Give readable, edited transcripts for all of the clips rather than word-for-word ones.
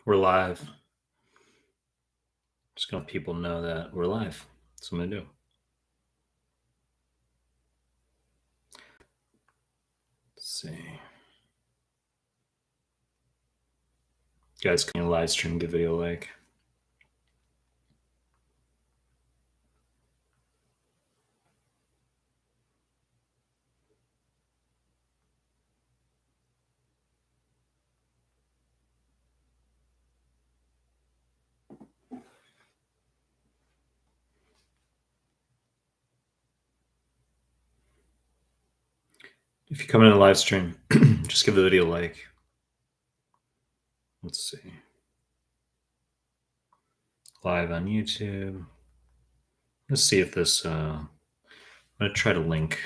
We're live. Just gonna let people know that we're live. That's what I'm gonna do. Let's see. You guys can live stream, give video a like. If you come in a live stream, just give the video a like. Let's see. Live on YouTube. Let's see if this. I'm gonna try to link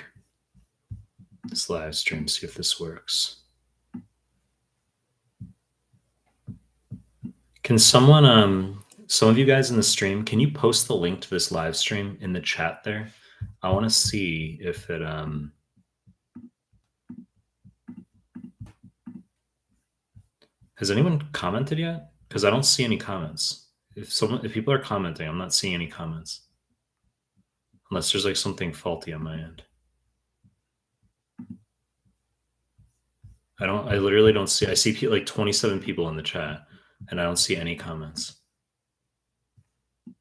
this live stream. See if this works. Can someone, some of you guys in the stream, can you post the link to this live stream in the chat there? I want to see if it. Has anyone commented yet? Because I don't see any comments. If people are commenting, I'm not seeing any comments. Unless there's like something faulty on my end. I literally don't see, I see like 27 people in the chat and I don't see any comments.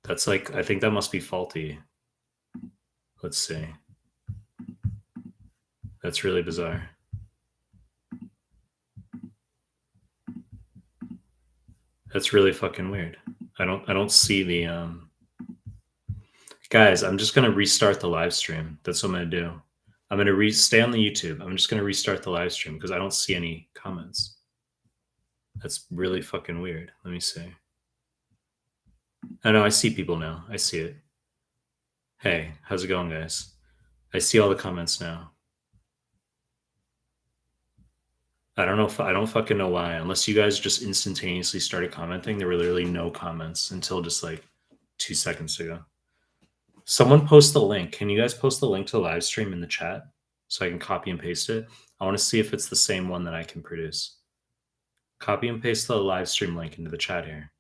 That's like, I think that must be faulty. Let's see. That's really bizarre. That's really fucking weird. I don't see the, guys, I'm just going to restart the live stream. That's what I'm going to do. I'm going to stay on the YouTube. I'm just going to restart the live stream because I don't see any comments. That's really fucking weird. Let me see. I know I see people now. I see it. Hey, how's it going, guys? I see all the comments now. I don't know if I don't fucking know why. Unless you guys just instantaneously started commenting, there were literally no comments until just like 2 seconds ago. Someone post the link. Can you guys post the link to the live stream in the chat so I can copy and paste it? I want to see if it's the same one that I can produce. Copy and paste the live stream link into the chat here.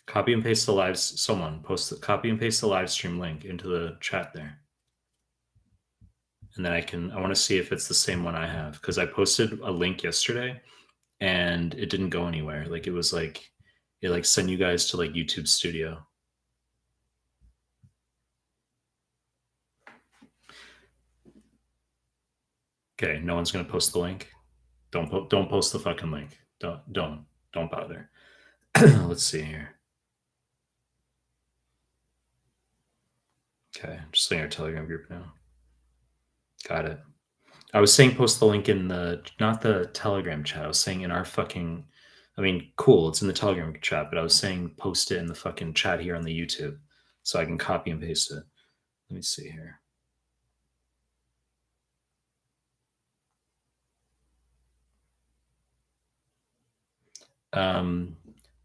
Copy and paste the live. Someone post the copy and paste the live stream link into the chat there. And then I want to see if it's the same one I have because I posted a link yesterday and it didn't go anywhere. Like it was like, it like sent you guys to like YouTube Studio. Okay, no one's gonna post the link. Don't post the fucking link. Don't bother. Let's see here. Okay, just in our Telegram group now. Got it. I was saying post the link in the, not the Telegram chat. I was saying in our fucking, I mean, cool, it's in the Telegram chat, but I was saying post it in the fucking chat here on the YouTube so I can copy and paste it. Let me see here.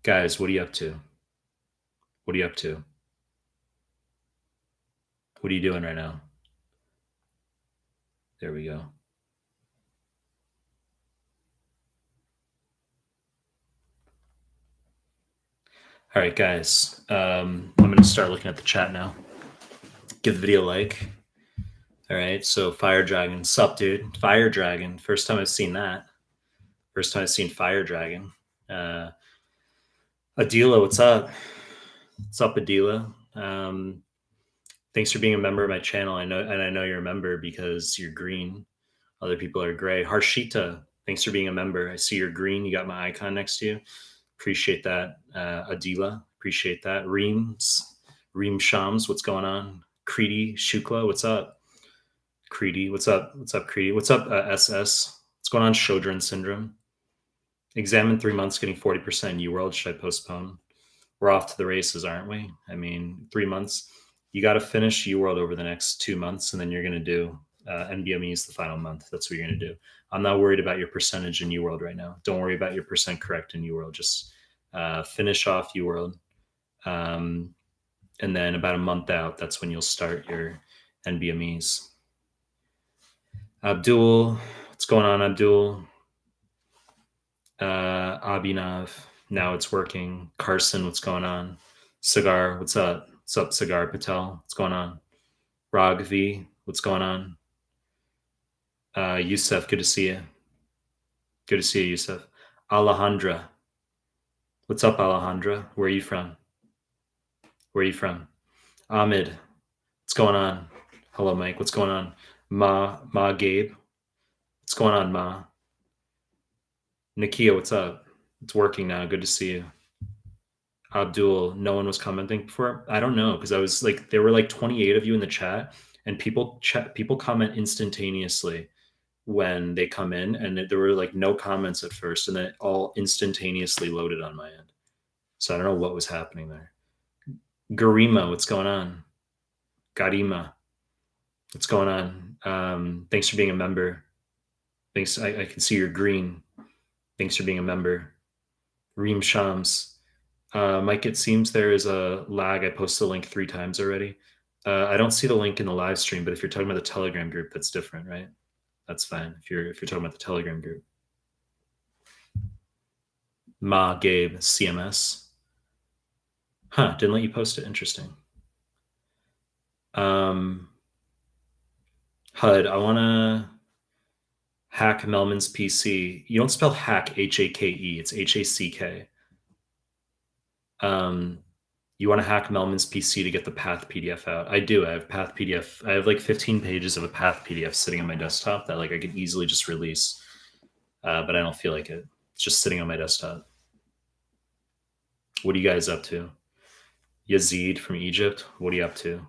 Guys, what are you up to? What are you up to? What are you doing right now? There we go. All right, guys. I'm going to start looking at the chat now. Give the video a like. All right, so Fire Dragon. Sup, dude? Fire Dragon. First time I've seen that. First time I've seen Fire Dragon. Adila, what's up? What's up, Adila? Thanks for being a member of my channel. I know you're a member because you're green. Other people are gray. Harshita, thanks for being a member. I see you're green. You got my icon next to you. Appreciate that. Adila, appreciate that. Reem Shams, what's going on? Creedy Shukla, what's up? Creedy, what's up? What's up, Creedy? What's up, SS? What's going on, Sjögren syndrome? Exam in 3 months, getting 40% UWorld. Should I postpone? We're off to the races, aren't we? I mean, 3 months. You got to finish UWorld over the next 2 months, and then you're going to do NBMEs the final month. That's what you're going to do. I'm not worried about your percentage in UWorld right now. Don't worry about your percent correct in UWorld. Just finish off UWorld. And then about a month out, that's when you'll start your NBMEs. Abdul, what's going on, Abdul? Abhinav, now it's working. Carson, what's going on? Cigar, what's up? What's up, Cigar Patel? What's going on? Ragvi, what's going on? Yusuf, good to see you. Good to see you, Yusuf. Alejandra, what's up, Alejandra? Where are you from? Where are you from? Ahmed, what's going on? Hello, Mike. What's going on? Ma Gabe, what's going on, Ma? Nakia, what's up? It's working now. Good to see you. Abdul, no one was commenting before. I don't know because I was like, there were like 28 of you in the chat, and people comment instantaneously when they come in, and there were like no comments at first, and then it all instantaneously loaded on my end. So I don't know what was happening there. Garima, what's going on? Garima, what's going on? Thanks for being a member. Thanks. I can see you're green. Thanks for being a member. Reem Shams. Mike, it seems there is a lag. I posted the link 3 times already. I don't see the link in the live stream, but if you're talking about the Telegram group, that's different, right? That's fine. If you're talking about the Telegram group. Ma Gabe CMS. Huh, didn't let you post it. Interesting. HUD, I want to hack Mehlman's PC. You don't spell hack H-A-K-E. It's H-A-C-K. You want to hack Mehlman's PC to get the path PDF out. I do. I have path PDF. I have like 15 pages of a path PDF sitting on my desktop that like I could easily just release, but I don't feel like it. It's just sitting on my desktop. What are you guys up to? Yazid from Egypt. What are you up to?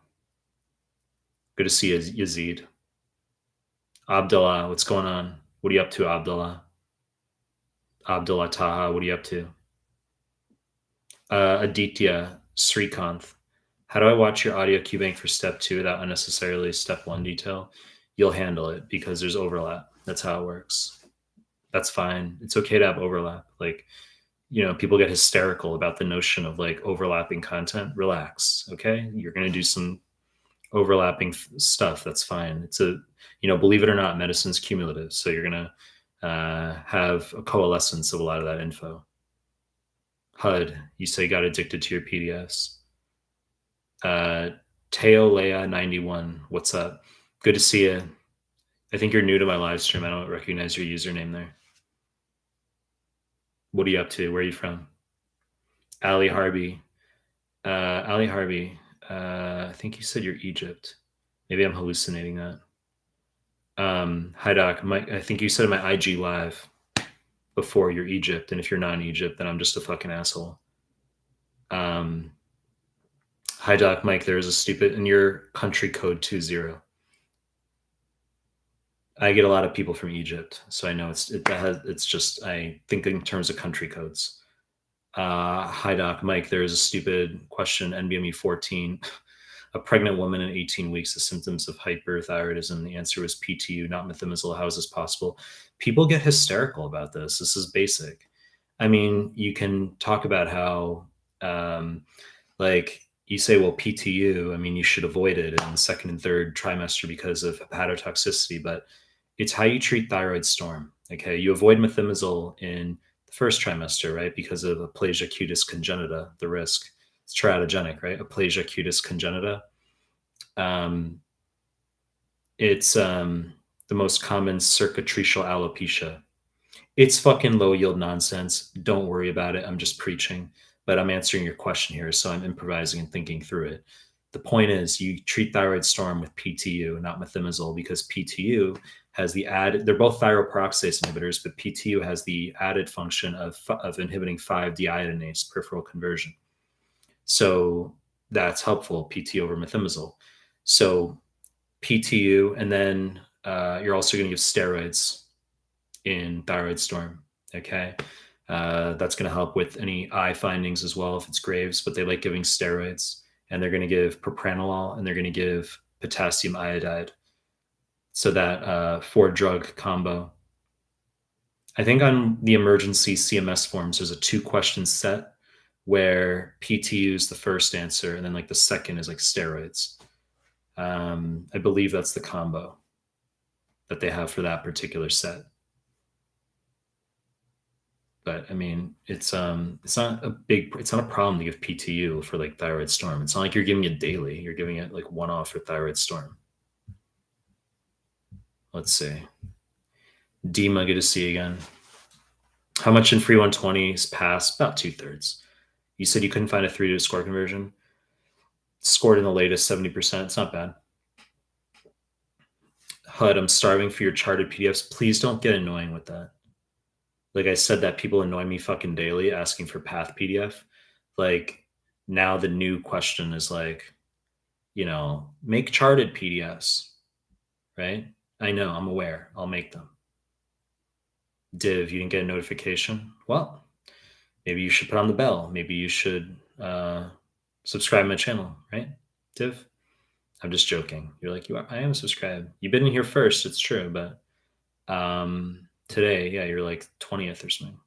Good to see you, Yazid. Abdullah, what's going on? What are you up to, Abdullah? Abdullah Taha, what are you up to? Aditya Srikanth, how do I watch your audio queuing for step 2 without unnecessarily step 1 detail? You'll handle it because there's overlap. That's how it works. That's fine. It's okay to have overlap. Like, people get hysterical about the notion of like overlapping content. Relax. Okay. You're going to do some overlapping stuff. That's fine. It's believe it or not, medicine's cumulative. So you're going to have a coalescence of a lot of that info. HUD, you say you got addicted to your PDFs. Teo Leia 91, what's up? Good to see you. I think you're new to my live stream. I don't recognize your username there. What are you up to? Where are you from? Ali Harby. Ali Harby, I think you said you're Egypt. Maybe I'm hallucinating that. Hi, Doc. I think you said in my IG live before you're Egypt, and if you're not in Egypt, then I'm just a fucking asshole. Hi, Doc. Mike, there is a stupid in your country code 20. I get a lot of people from Egypt, so I know it's just I think in terms of country codes. Hi, Doc. Mike, there is a stupid question. NBME 14. A pregnant woman in 18 weeks, the symptoms of hyperthyroidism. The answer was PTU, not methimazole. How is this possible? People get hysterical about this. This is basic. I mean, you can talk about how, like, you say, well, PTU, I mean, you should avoid it in the 2nd and 3rd trimester because of hepatotoxicity, but it's how you treat thyroid storm. Okay. You avoid methimazole in the 1st trimester, right? Because of aplasia cutis congenita, the risk. It's teratogenic, right? Aplasia cutis congenita. It's the most common cicatricial alopecia. It's fucking low yield nonsense. Don't worry about it. I'm just preaching, but I'm answering your question here. So I'm improvising and thinking through it. The point is you treat thyroid storm with PTU, not methimazole, because PTU has the added, they're both thyroperoxidase inhibitors, but PTU has the added function of inhibiting 5-deiodinase peripheral conversion. So that's helpful, PTU over methimazole. So PTU, and then you're also going to give steroids in thyroid storm. Okay. That's going to help with any eye findings as well if it's Graves, but they like giving steroids, and they're going to give propranolol, and they're going to give potassium iodide. So that 4-drug combo. I think on the emergency CMS forms, there's a 2-question set where PTU is the first answer, and then like the second is like steroids. I believe that's the combo that they have for that particular set. But I mean, it's not a problem to give PTU for like thyroid storm. It's not like you're giving it daily. You're giving it like one off for thyroid storm. Let's see. Dima, good to see you again. How much in free 120s pass? About 2/3. You said you couldn't find a 3 to score conversion. Scored in the latest 70%. It's not bad. HUD, I'm starving for your charted PDFs. Please don't get annoying with that. Like I said, that people annoy me fucking daily asking for path PDF. Like now the new question is like, make charted PDFs, right? I know, I'm aware. I'll make them. Div, you didn't get a notification? Well, maybe you should put on the bell. Maybe you should subscribe to my channel, right? Div? I'm just joking. You're like, I am subscribed. You've been in here first, it's true, but today, yeah, you're like 20th or something.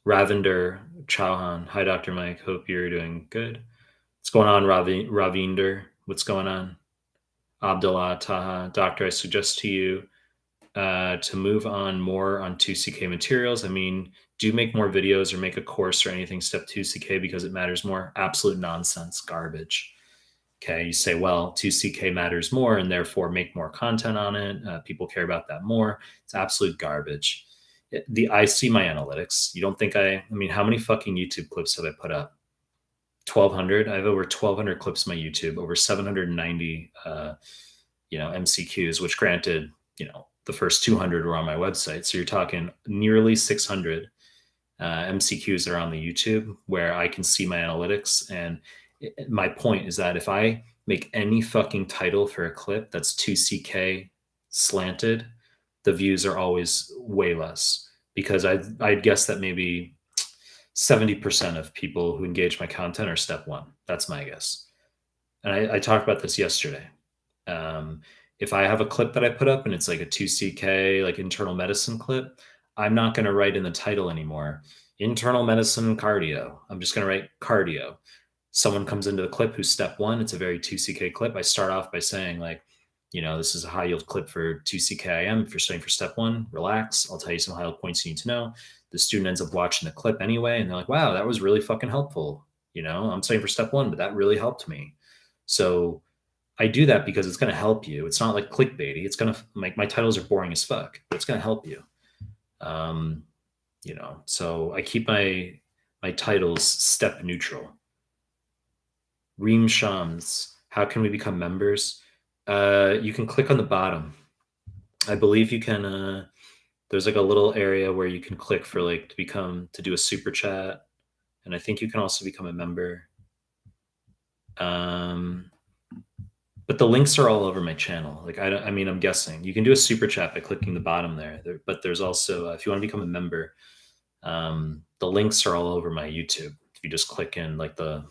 Ravinder Chauhan. Hi, Dr. Mike. Hope you're doing good. What's going on, Ravinder? What's going on? Abdullah Taha. Doctor, I suggest to you to move on more on 2CK materials. I mean, do make more videos or make a course or anything step 2CK because it matters more. Absolute nonsense, garbage. Okay, you say, well, 2CK matters more and therefore make more content on it. People care about that more. It's absolute garbage. I see my analytics. You don't think I mean, how many fucking YouTube clips have I put up? 1,200. I have over 1,200 clips on my YouTube, over 790, MCQs, which granted, the first 200 were on my website. So you're talking nearly 600 MCQs that are on the YouTube where I can see my analytics. And my point is that if I make any fucking title for a clip that's 2CK slanted, the views are always way less because I'd guess that maybe 70% of people who engage my content are step one. That's my guess. And I talked about this yesterday. If I have a clip that I put up and it's like a 2CK, like internal medicine clip, I'm not going to write in the title anymore, internal medicine cardio. I'm just going to write cardio. Someone comes into the clip who's step one. It's a very 2CK clip. I start off by saying like, this is a high yield clip for 2CKIM. If you're studying for step one, relax. I'll tell you some high yield points you need to know. The student ends up watching the clip anyway. And they're like, wow, that was really fucking helpful. I'm studying for step one, but that really helped me. So I do that because it's going to help you. It's not like clickbaity. It's going to make my titles are boring as fuck, but it's going to help you. So I keep my titles step neutral. Reem Shams, how can we become members? You can click on the bottom. I believe you can, there's like a little area where you can click for like to do a super chat. And I think you can also become a member. But the links are all over my channel. Like, I'm guessing you can do a super chat by clicking the bottom there. But there's also, if you want to become a member, the links are all over my YouTube. If you just click in like the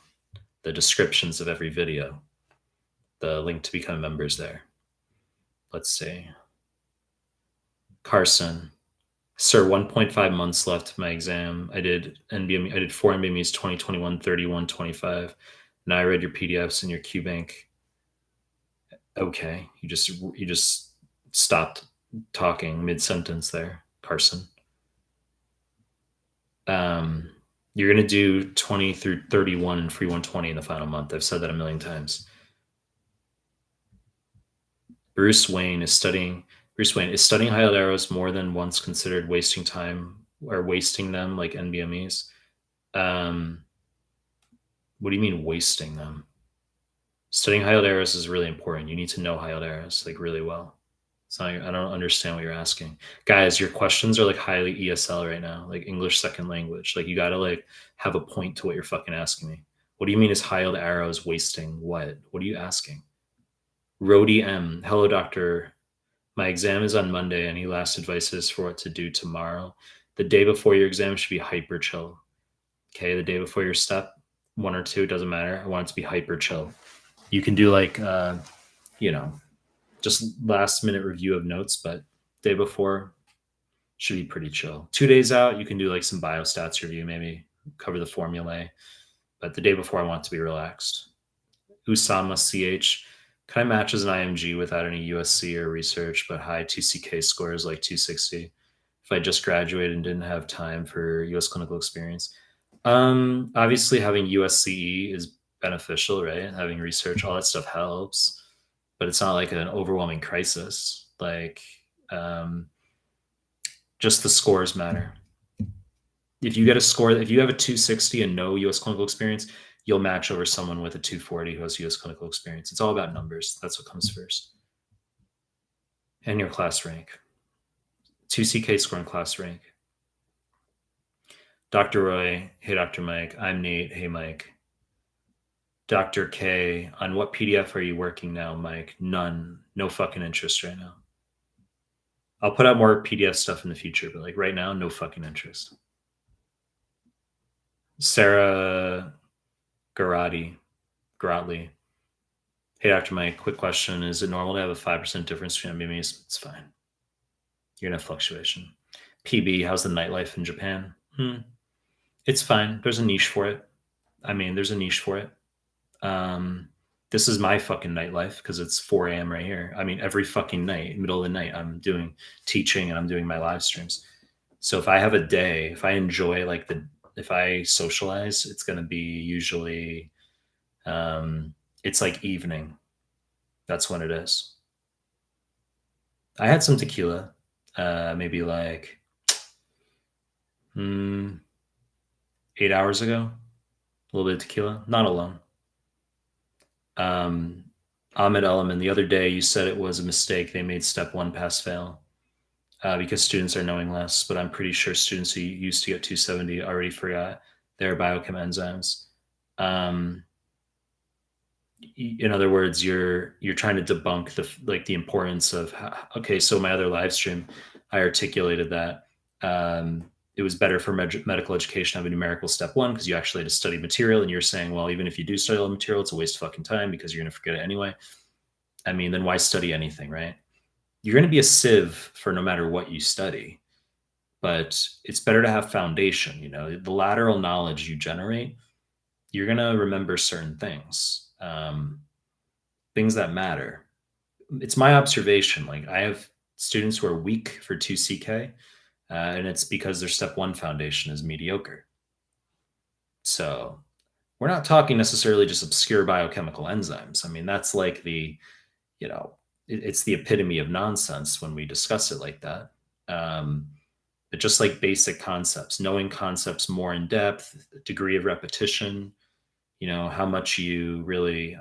descriptions of every video, the link to become members there. Let's see. Carson, sir, 1.5 months left to my exam. I did 4 NBMEs 2021, 31, 25. Now I read your PDFs in your QBank. Okay, you just stopped talking mid-sentence there, Carson. You're going to do 20 through 31 and free 120 in the final month. I've said that a million times. Bruce Wayne, is studying high yield arrows more than once considered wasting time or wasting them like NBMEs? What do you mean wasting them? Studying high yield arrows is really important. You need to know high yield arrows like really well. I don't understand what you're asking. Guys, your questions are like highly ESL right now, like English second language. Like you got to like have a point to what you're fucking asking me. What do you mean is high yield arrows wasting what? What are you asking? Rody M. Hello, doctor. My exam is on Monday. Any last advices for what to do tomorrow? The day before your exam should be hyper chill. Okay, the day before your step, 1 or 2, it doesn't matter. I want it to be hyper chill. You can do like, just last minute review of notes, but day before should be pretty chill. 2 days out, you can do like some biostats review, maybe cover the formulae. But the day before, I want it to be relaxed. Usama CH, can I match as an IMG without any USC or research, but high 2CK scores like 260? if I just graduated and didn't have time for US clinical experience. Obviously having USCE is beneficial, right? Having research, all that stuff helps, but it's not like an overwhelming crisis. Like, um, just the scores matter. If you get a score, if you have a 260 and no US clinical experience, you'll match over someone with a 240 who has US clinical experience. It's all about numbers. That's what comes first. And your class rank. 2CK score and class rank. Dr. Roy, hey Dr. Mike. I'm Nate, hey Mike. Dr. K, on what PDF are you working now, Mike? None. No fucking interest right now. I'll put out more PDF stuff in the future, but like right now, no fucking interest. Sarah Garotti. Hey, Dr. Mike, quick question. Is it normal to have a 5% difference between MBMEs? It's fine. You're gonna have fluctuation. PB, how's the nightlife in Japan? It's fine. There's a niche for it. I mean, there's a niche for it. This is my fucking nightlife because it's 4 a.m. right here. I mean, every fucking night, middle of the night, I'm doing teaching and I'm doing my live streams. So if I have a day, if I enjoy like if I socialize, it's going to be usually, it's like evening. That's when it is. I had some tequila, maybe like 8 hours ago. A little bit of tequila, not alone. Ahmed Element, the other day you said it was a mistake. They made step 1 pass fail because students are knowing less, but I'm pretty sure students who used to get 270 already forgot their biochem enzymes. In other words, you're trying to debunk the importance of okay. So my other live stream, I articulated that it was better for medical education to have a numerical step 1 because you actually had to study material, and you're saying, well, even if you do study all the material, it's a waste of fucking time because you're going to forget it anyway. I mean, then why study anything, right? You're going to be a sieve for no matter what you study, but it's better to have foundation. You know, the lateral knowledge you generate, you're going to remember certain things. Things that matter. It's my observation. Like I have students who are weak for 2CK, and it's because their step 1 foundation is mediocre. So we're not talking necessarily just obscure biochemical enzymes. I mean, that's like it's the epitome of nonsense when we discuss it like that. But just like basic concepts, knowing concepts more in depth, degree of repetition, how much you really,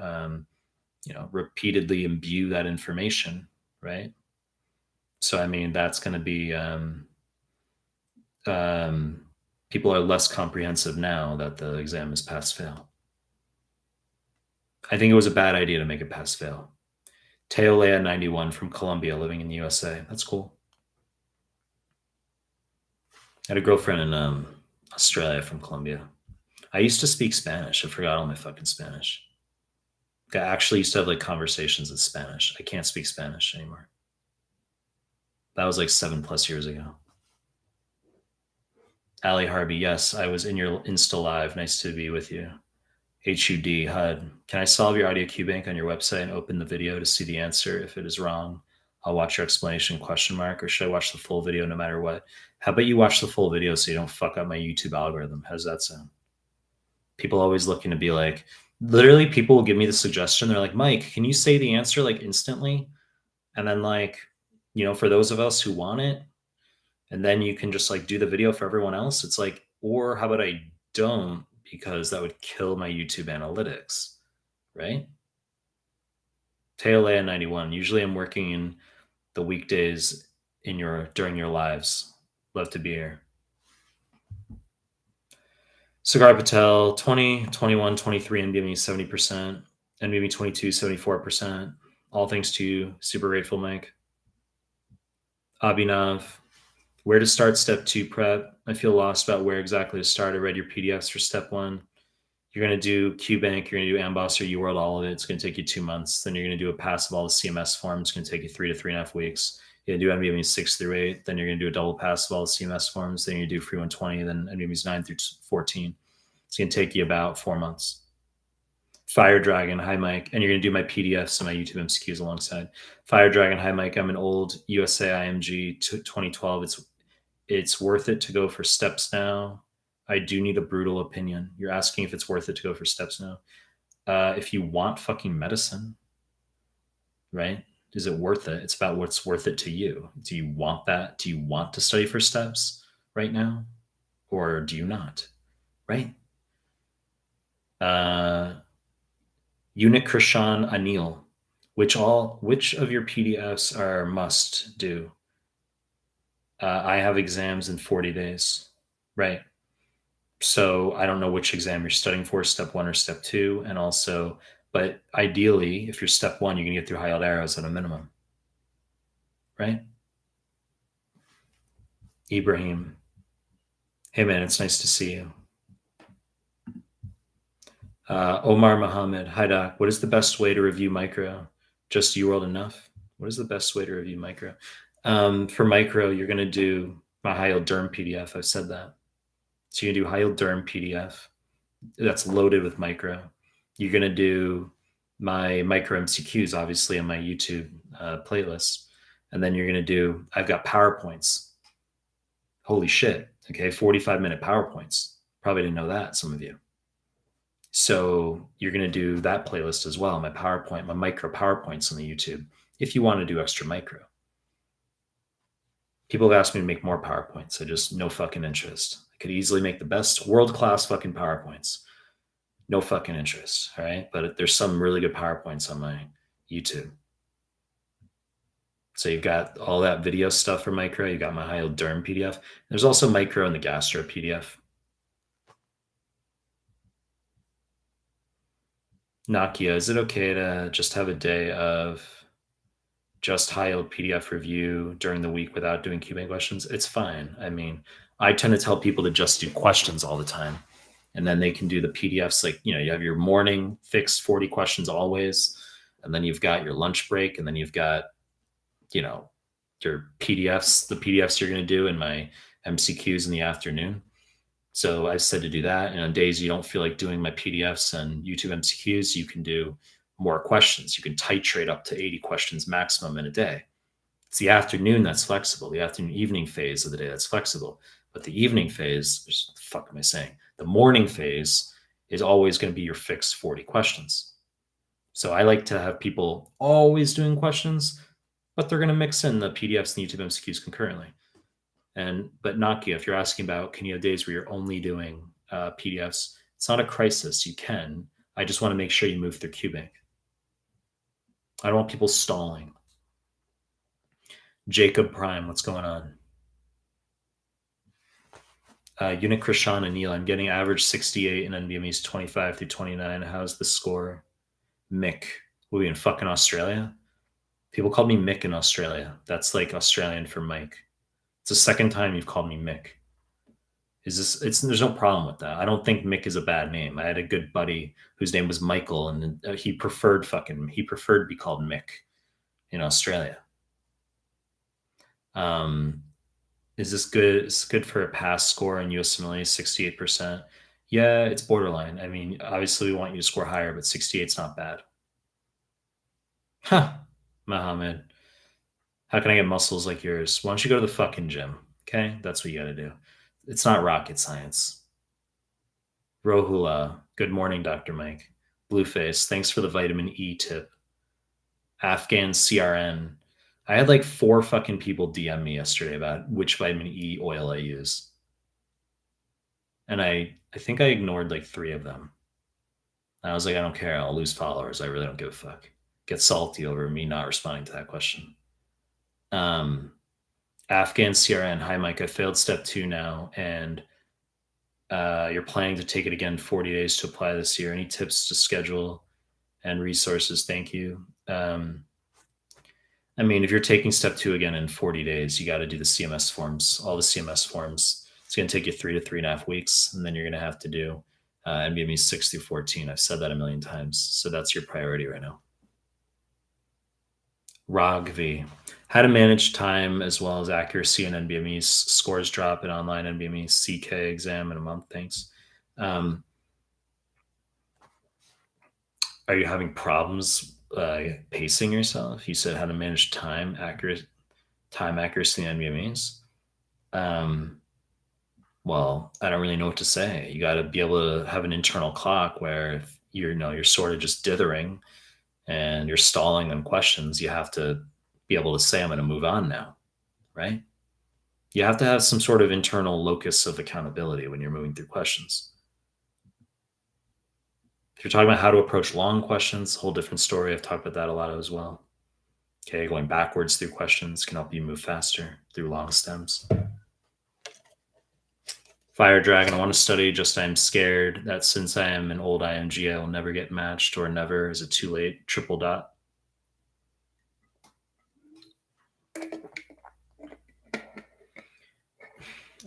repeatedly imbue that information, right? So, I mean, that's going to be, people are less comprehensive now that the exam is pass fail. I think it was a bad idea to make it pass fail. Teolea 91 from Colombia, living in the USA. That's cool. I had a girlfriend in Australia from Colombia. I used to speak Spanish. I forgot all my fucking Spanish. I actually used to have like conversations in Spanish. I can't speak Spanish anymore. That was like 7+ years ago. Ali Harvey, yes, I was in your Insta Live. Nice to be with you. HUD, HUD. Can I solve your audio QBank on your website and open the video to see the answer? If it is wrong, I'll watch your explanation, ? Or should I watch the full video no matter what? How about you watch the full video so you don't fuck up my YouTube algorithm? How does that sound? People always looking to be like, literally people will give me the suggestion. They're like, Mike, can you say the answer like instantly? And then like, for those of us who want it, and then you can just like do the video for everyone else. It's like, or how about I don't, because that would kill my YouTube analytics, right? Teolea 91. Usually I'm working in the weekdays during your lives. Love to be here. Cigar Patel, 20, 21, 23, NBME 70%, NBME 22, 74%. All thanks to you. Super grateful, Mike. Abhinav, where to start step 2 prep? I feel lost about where exactly to start. I read your PDFs for step 1. You're going to do QBank, you're going to do Amboss or UWorld, all of it. It's going to take you 2 months. Then you're going to do a pass of all the CMS forms. It's going to take you 3 to 3.5 weeks. You're going to do NBME 6 through 8. Then you're going to do a double pass of all the CMS forms. Then you do free 120. Then NBMEs 9 through 14. It's going to take you about 4 months. Fire Dragon, hi Mike. And you're going to do my PDFs and my YouTube MCQs alongside. Fire Dragon, hi Mike. I'm an old USA IMG 2012. It's worth it to go for steps now. I do need a brutal opinion. You're asking if it's worth it to go for steps now. If you want fucking medicine, right? Is it worth it? It's about what's worth it to you. Do you want that? Do you want to study for steps right now? Or do you not? Right? Unit Krishan Anil. Which of your PDFs are must do? I have exams in 40 days. Right. So I don't know which exam you're studying for, step one or step two. And also, but ideally, if you're step one, you can get through high yield arrows at a minimum. Right? Ibrahim. Hey man, it's nice to see you. Omar Muhammad. Hi doc. What is the best way to review micro? Just UWorld enough? What is the best way to review micro? For micro, you're going to do my high yield derm PDF. I've said that. So you do high yield derm PDF that's loaded with micro. You're going to do my micro MCQs, obviously, on my YouTube playlist. And then you're going to do, I've got PowerPoints. Holy shit. Okay. 45-minute PowerPoints. Probably didn't know that, some of you. So you're going to do that playlist as well. My PowerPoint, my micro PowerPoints on the YouTube, if you want to do extra micro. People have asked me to make more PowerPoints. I just, no fucking interest. I could easily make the best world-class fucking PowerPoints. No fucking interest. All right. But there's some really good PowerPoints on my YouTube. So you've got all that video stuff for micro. You got my high yield derm PDF. There's also micro in the gastro PDF. Nakia, is it okay to just have a day of just high yield PDF review during the week without doing Q&A questions? It's fine. I mean, I tend to tell people to just do questions all the time. And then they can do the PDFs. Like, you have your morning fixed 40 questions always. And then you've got your lunch break. And then you've got, your PDFs, the PDFs you're going to do in my MCQs in the afternoon. So I said to do that. And on days you don't feel like doing my PDFs and YouTube MCQs, you can do more questions. You can titrate up to 80 questions maximum in a day. It's the afternoon that's flexible, the afternoon evening phase of the day that's flexible. But the evening phase, what the fuck am I saying? The morning phase is always going to be your fixed 40 questions. So I like to have people always doing questions, but they're going to mix in the PDFs and YouTube MCQs concurrently. But Nakia, if you're asking about, can you have days where you're only doing PDFs? It's not a crisis. You can. I just want to make sure you move through QBank. I don't want people stalling. Jacob Prime, what's going on? Unit Krishan and Neil, I'm getting average 68 in NBMEs 25 through 29. How's the score? Mick. Will be in fucking Australia? People call me Mick in Australia. That's like Australian for Mike. It's the second time you've called me Mick. There's no problem with that. I don't think Mick is a bad name. I had a good buddy whose name was Michael, and he preferred to be called Mick in Australia. Is this good? It's good for a pass score in USMLE, 68%. Yeah, it's borderline. I mean, obviously we want you to score higher, but 68 is not bad. Huh, Mohammed. How can I get muscles like yours? Why don't you go to the fucking gym? Okay, that's what you got to do. It's not rocket science. Rohula, good morning, Dr. Mike. Blueface, thanks for the vitamin E tip. Afghan CRN. I had like 4 fucking people DM me yesterday about which vitamin E oil I use. And I think I ignored like 3 of them. And I was like, I don't care. I'll lose followers. I really don't give a fuck. Get salty over me not responding to that question. Afghan CRN. Hi, Mike. I failed step 2 now. And you're planning to take it again 40 days to apply this year. Any tips to schedule and resources? Thank you. I mean, if you're taking step 2 again in 40 days, you got to do the CMS forms, all the CMS forms. It's going to take you 3 to 3.5 weeks. And then you're going to have to do NBME 6 through 14. I've said that a million times. So that's your priority right now. Ragvi, how to manage time as well as accuracy in NBME's scores drop in online NBME CK exam in a month. Thanks. Are you having problems pacing yourself? You said how to manage time accuracy in NBMEs. Um, well, I don't really know what to say. You got to be able to have an internal clock where if you're sort of just dithering and you're stalling on questions, you have to be able to say, I'm going to move on now, right? You have to have some sort of internal locus of accountability when you're moving through questions. If you're talking about how to approach long questions, a whole different story. I've talked about that a lot as well. Okay, going backwards through questions can help you move faster through long stems. Fire Dragon, I want to study, just I'm scared that since I am an old IMG, I will never get matched or never. Is it too late? Triple dot.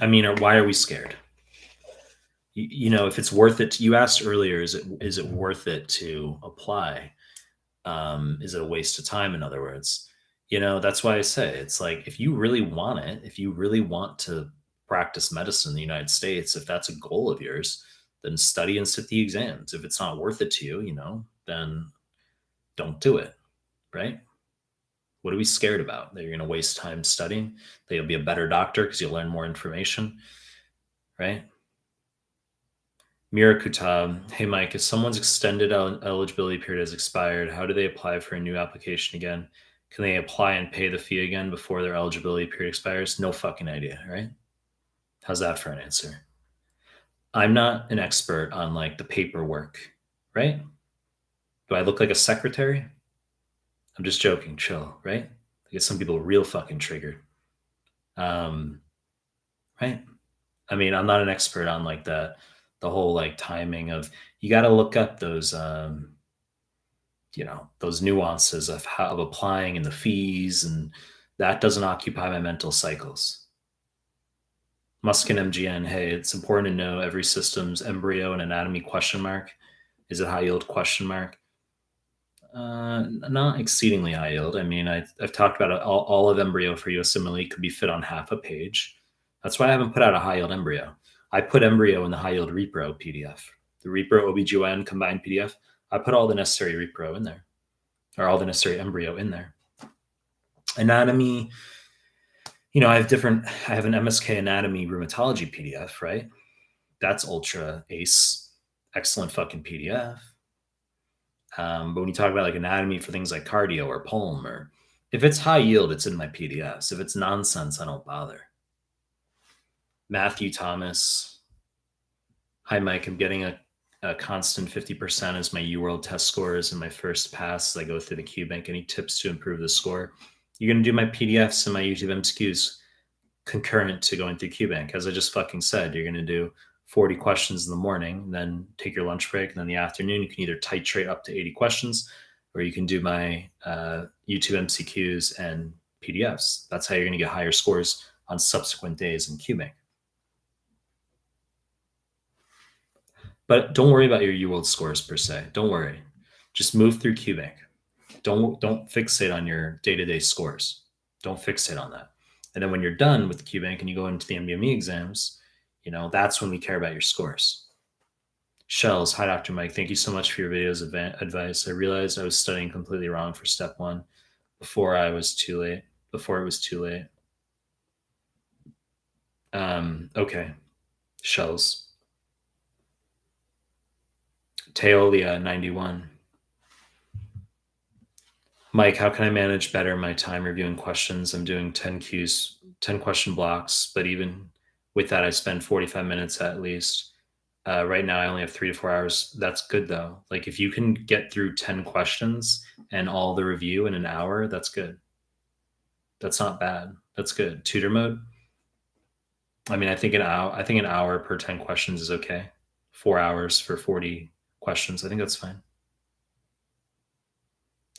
I mean, why are we scared? If it's worth it, you asked earlier, is it worth it to apply? Is it a waste of time? In other words, that's why I say it's like if you really want it, if you really want to practice medicine in the United States, if that's a goal of yours, then study and sit the exams. If it's not worth it to you, then don't do it. Right? What are we scared about? That you're going to waste time studying? That you'll be a better doctor because you'll learn more information? Right? Mirakutab, hey Mike, if someone's extended eligibility period has expired, how do they apply for a new application again? Can they apply and pay the fee again before their eligibility period expires? No fucking idea, right? How's that for an answer? I'm not an expert on like the paperwork, right? Do I look like a secretary? I'm just joking, chill, right? I get some people real fucking triggered. Um, right? I mean, I'm not an expert on like the whole like timing of you got to look up those nuances of how of applying and the fees, and that doesn't occupy my mental cycles. Muskin MGN, hey, it's important to know every system's embryo and anatomy question mark. Is it high yield question mark? Not exceedingly high yield. I mean, I've talked about it, all of embryo for USMLE could be fit on half a page. That's why I haven't put out a high yield embryo. I put embryo in the high yield repro PDF, the repro OBGYN combined PDF. I put all the necessary repro in there, or all the necessary embryo in there. Anatomy, I have an MSK anatomy rheumatology PDF, right? That's ultra ace, excellent fucking PDF. But when you talk about like anatomy for things like cardio or pulm, or if it's high yield, it's in my PDFs. If it's nonsense, I don't bother. Matthew Thomas, hi Mike, I'm getting a constant 50% as my UWorld test scores in my first pass as I go through the QBank. Any tips to improve the score? You're going to do my PDFs and my YouTube MCQs concurrent to going through QBank. As I just fucking said, you're going to do 40 questions in the morning, then take your lunch break, and then in the afternoon, you can either titrate up to 80 questions, or you can do my YouTube MCQs and PDFs. That's how you're going to get higher scores on subsequent days in QBank. But don't worry about your UWorld scores per se. Don't worry. Just move through QBank. Don't fixate on your day-to-day scores. Don't fixate on that. And then when you're done with the QBank and you go into the MBME exams, that's when we care about your scores. Shells, hi Dr. Mike. Thank you so much for your videos advice. I realized I was studying completely wrong for step 1 before it was too late. Okay. Shells. Teolia 91. Mike, how can I manage better my time reviewing questions? I'm doing 10 question blocks, but even with that, I spend 45 minutes at least. Right now, I only have 3 to 4 hours. That's good though. Like if you can get through 10 questions and all the review in an hour, that's good. That's not bad. That's good. Tutor mode. I mean, I think an hour per 10 questions is okay. 4 hours for 40 questions. I think that's fine.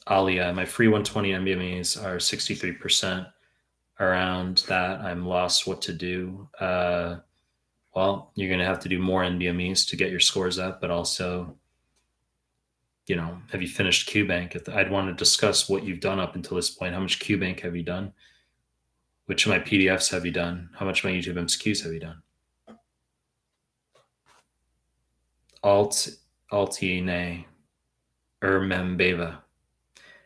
Alia, my free 120 MBMEs are 63%. Around that, I'm lost what to do. Well, you're going to have to do more NBMEs to get your scores up, but also, have you finished QBank? I'd want to discuss what you've done up until this point. How much QBank have you done? Which of my PDFs have you done? How much of my YouTube MCQs have you done? Altine, Beva.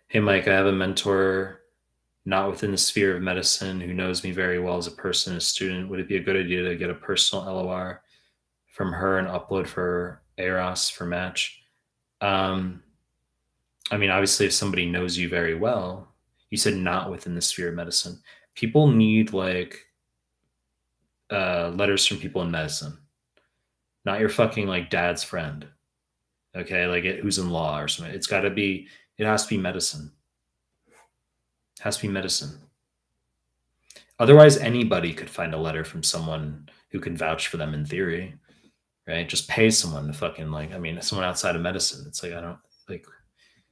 Hey, Mike, I have a mentor not within the sphere of medicine, who knows me very well as a person, a student. Would it be a good idea to get a personal LOR from her and upload for Eros for match? Um, I mean, obviously, if somebody knows you very well, you said not within the sphere of medicine. People need like letters from people in medicine, not your fucking like dad's friend. Okay, like who's in law or something. It's got to be. It has to be medicine. It has to be medicine. Otherwise, anybody could find a letter from someone who can vouch for them in theory, right? Just pay someone to fucking like. I mean, someone outside of medicine. It's like I don't like.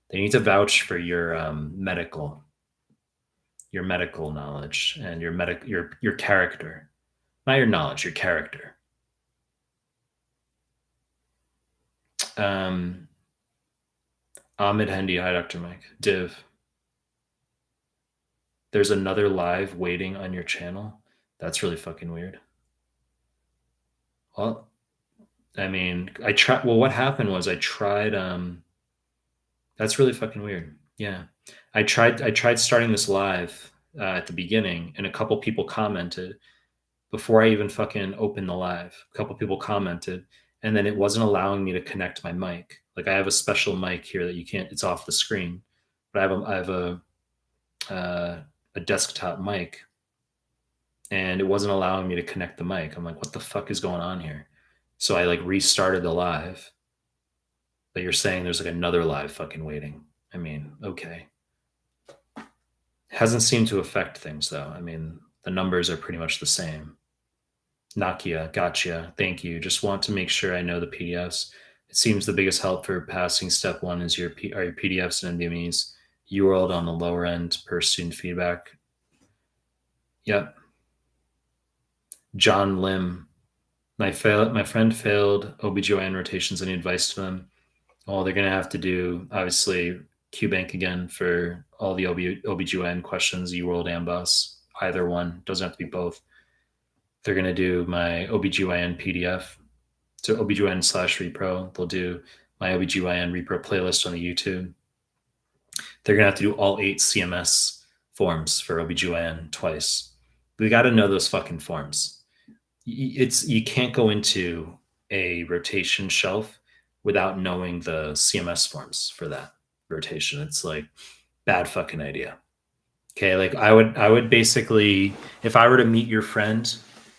They need to vouch for your medical knowledge and your character, not your knowledge, your character. Um, Ahmed Hendi, hi Dr. Mike. Div, there's another live waiting on your channel. That's really fucking weird. Well, I mean, I tried. Well, what happened was I tried. That's really fucking weird. Yeah, I tried starting this live at the beginning, and a couple people commented before I even fucking opened the live. A couple people commented, and then it wasn't allowing me to connect my mic. Like I have a special mic here that you can't. It's off the screen, but I have a desktop mic, and it wasn't allowing me to connect the mic. I'm like, what the fuck is going on here? So I like restarted the live. But you're saying there's like another live fucking waiting. I mean, okay. Hasn't seemed to affect things though. I mean, the numbers are pretty much the same. Nakia, gotcha. Thank you. Just want to make sure I know the PDFs. It seems the biggest help for passing step one is are your PDFs and NDMEs. UWorld on the lower end per student feedback. Yep. John Lim. My friend failed OBGYN rotations. Any advice to them? Oh, they're going to have to do, obviously, QBank again for all the OBGYN questions, UWorld and BUS. Either one. Doesn't have to be both. They're going to do my OBGYN PDF. So OBGYN/repro. They'll do my OBGYN repro playlist on the YouTube. They're going to have to do all 8 CMS forms for OBGYN twice. We got to know those fucking forms. You can't go into a rotation shelf without knowing the CMS forms for that rotation. It's like bad fucking idea. Okay, like I would basically, if I were to meet your friend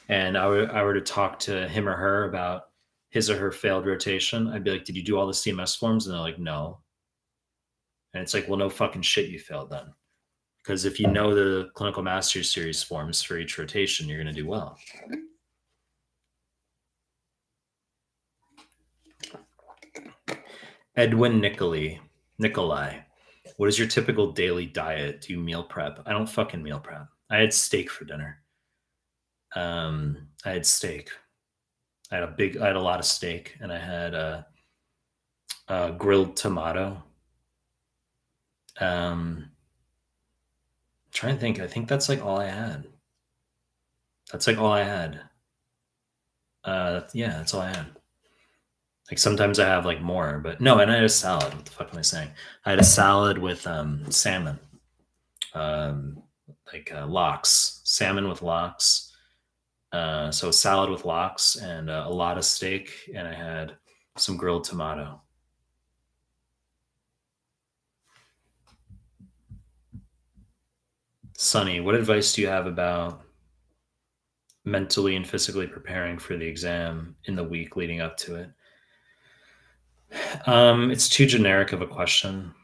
and I were to talk to him or her about his or her failed rotation, I'd be like, "Did you do all the CMS forms?" And they're like, "No." And it's like, "Well, no fucking shit, you failed then." Because if you know the clinical master's series forms for each rotation, you're going to do well. Edwin Nikolai. What is your typical daily diet? Do you meal prep? I don't fucking meal prep. I had steak for dinner. I had steak. I had a lot of steak, and I had a grilled tomato. Trying to think. I think that's like all I had. That's like all I had. Yeah, that's all I had. Like sometimes I have like more, but no. And I had a salad. What the fuck am I saying? I had a salad with salmon, like lox, salmon with lox. So a salad with lox and a lot of steak, and I had some grilled tomato. Sonny, what advice do you have about mentally and physically preparing for the exam in the week leading up to it? It's too generic of a question.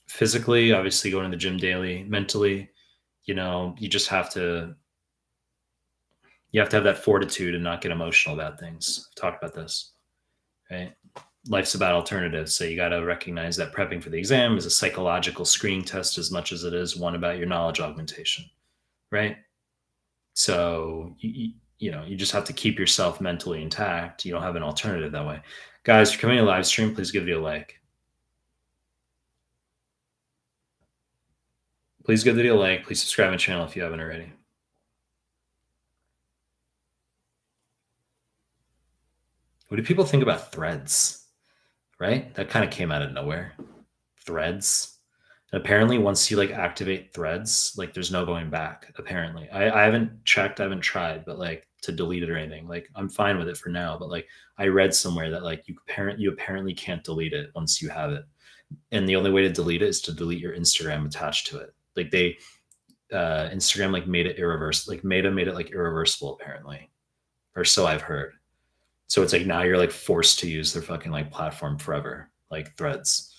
Physically, obviously going to the gym daily. Mentally, you just have to have that fortitude and not get emotional about things. I've talked about this, right? Life's about alternatives. So you got to recognize that prepping for the exam is a psychological screening test as much as it is one about your knowledge augmentation, right? So you just have to keep yourself mentally intact. You don't have an alternative that way. Guys, if you're coming to live stream, please give it a like. Please give the video a like. Please subscribe to my channel if you haven't already. What do people think about threads? Right? That kind of came out of nowhere. Threads. Apparently, once you like activate threads, like there's no going back. Apparently, I haven't checked, I haven't tried, but like to delete it or anything, like I'm fine with it for now. But like I read somewhere that like you apparently can't delete it once you have it, and the only way to delete it is to delete your Instagram attached to it. Like they Instagram like made it irreversible, like Meta made it like irreversible apparently, or so I've heard. So it's like now you're like forced to use their fucking like platform forever, like Threads.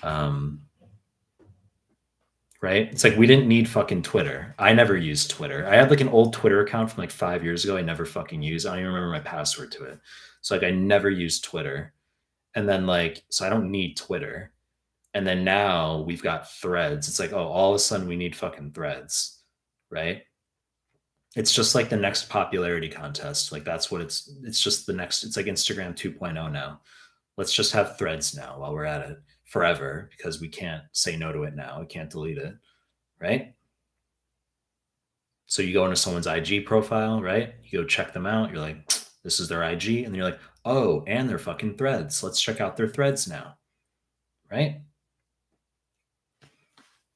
Um, right? It's like we didn't need fucking Twitter. I never used Twitter. I had like an old Twitter account from like 5 years ago. I never fucking used. I don't even remember my password to it. So like I never used Twitter. And then like so I don't need Twitter. And then now we've got Threads. It's like, oh, all of a sudden we need fucking Threads, right? It's just like the next popularity contest. Like that's what it's just the next, it's like Instagram 2.0 now. Let's just have Threads now while we're at it forever because we can't say no to it now. We can't delete it, right? So you go into someone's IG profile, right? You go check them out. You're like, this is their IG. And then you're like, oh, and they're fucking Threads. Let's check out their Threads now, right?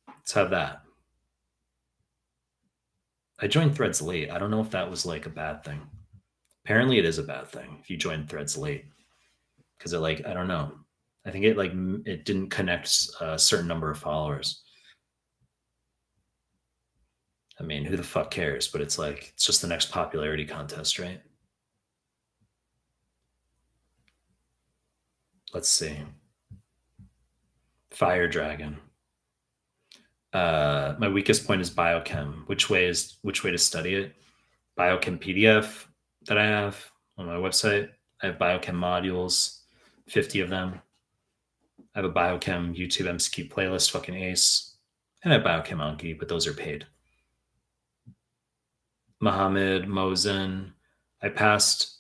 Let's have that. I joined Threads late. I don't know if that was like a bad thing. Apparently, it is a bad thing if you join Threads late because it like I don't know. I think it like it didn't connect a certain number of followers. I mean, who the fuck cares? But it's like it's just the next popularity contest, right? Let's see. Fire Dragon. My weakest point is biochem. Which way to study it? Biochem PDF that I have on my website. I have biochem modules, 50 of them. I have a biochem YouTube MCQ playlist, fucking ace. And I have biochem Anki, but those are paid. Mohammed Mosen. I passed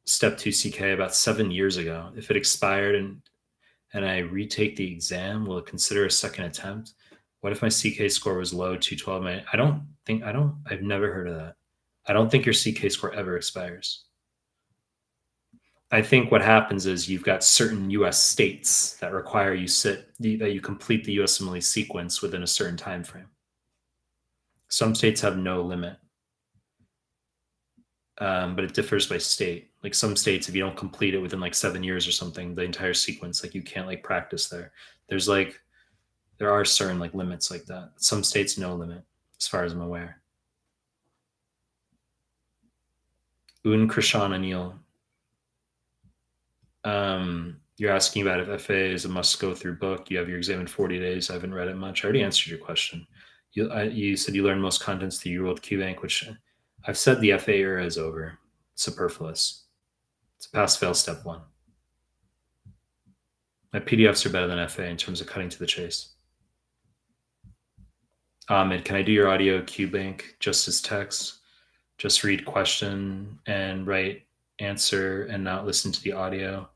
step 2 CK about 7 years ago. If it expired and I retake the exam, will it consider a second attempt? What if my CK score was low, 212? I've never heard of that. I don't think your CK score ever expires. I think what happens is you've got certain US states that require that you complete the USMLE sequence within a certain time frame. Some states have no limit. But it differs by state. Like some states, if you don't complete it within like 7 years or something, the entire sequence, like you can't like practice there. There are certain like limits like that. Some states no limit, as far as I'm aware. Krishan Anil. You're asking about if FA is a must go through book. You have your exam in 40 days. I haven't read it much. I already answered your question. You said you learned most contents through World QBank, which I've said the FA era is over. It's superfluous. It's a pass fail step one. My PDFs are better than FA in terms of cutting to the chase. Ahmed, can I do your audio QBank just as text? Just read question and write answer and not listen to the audio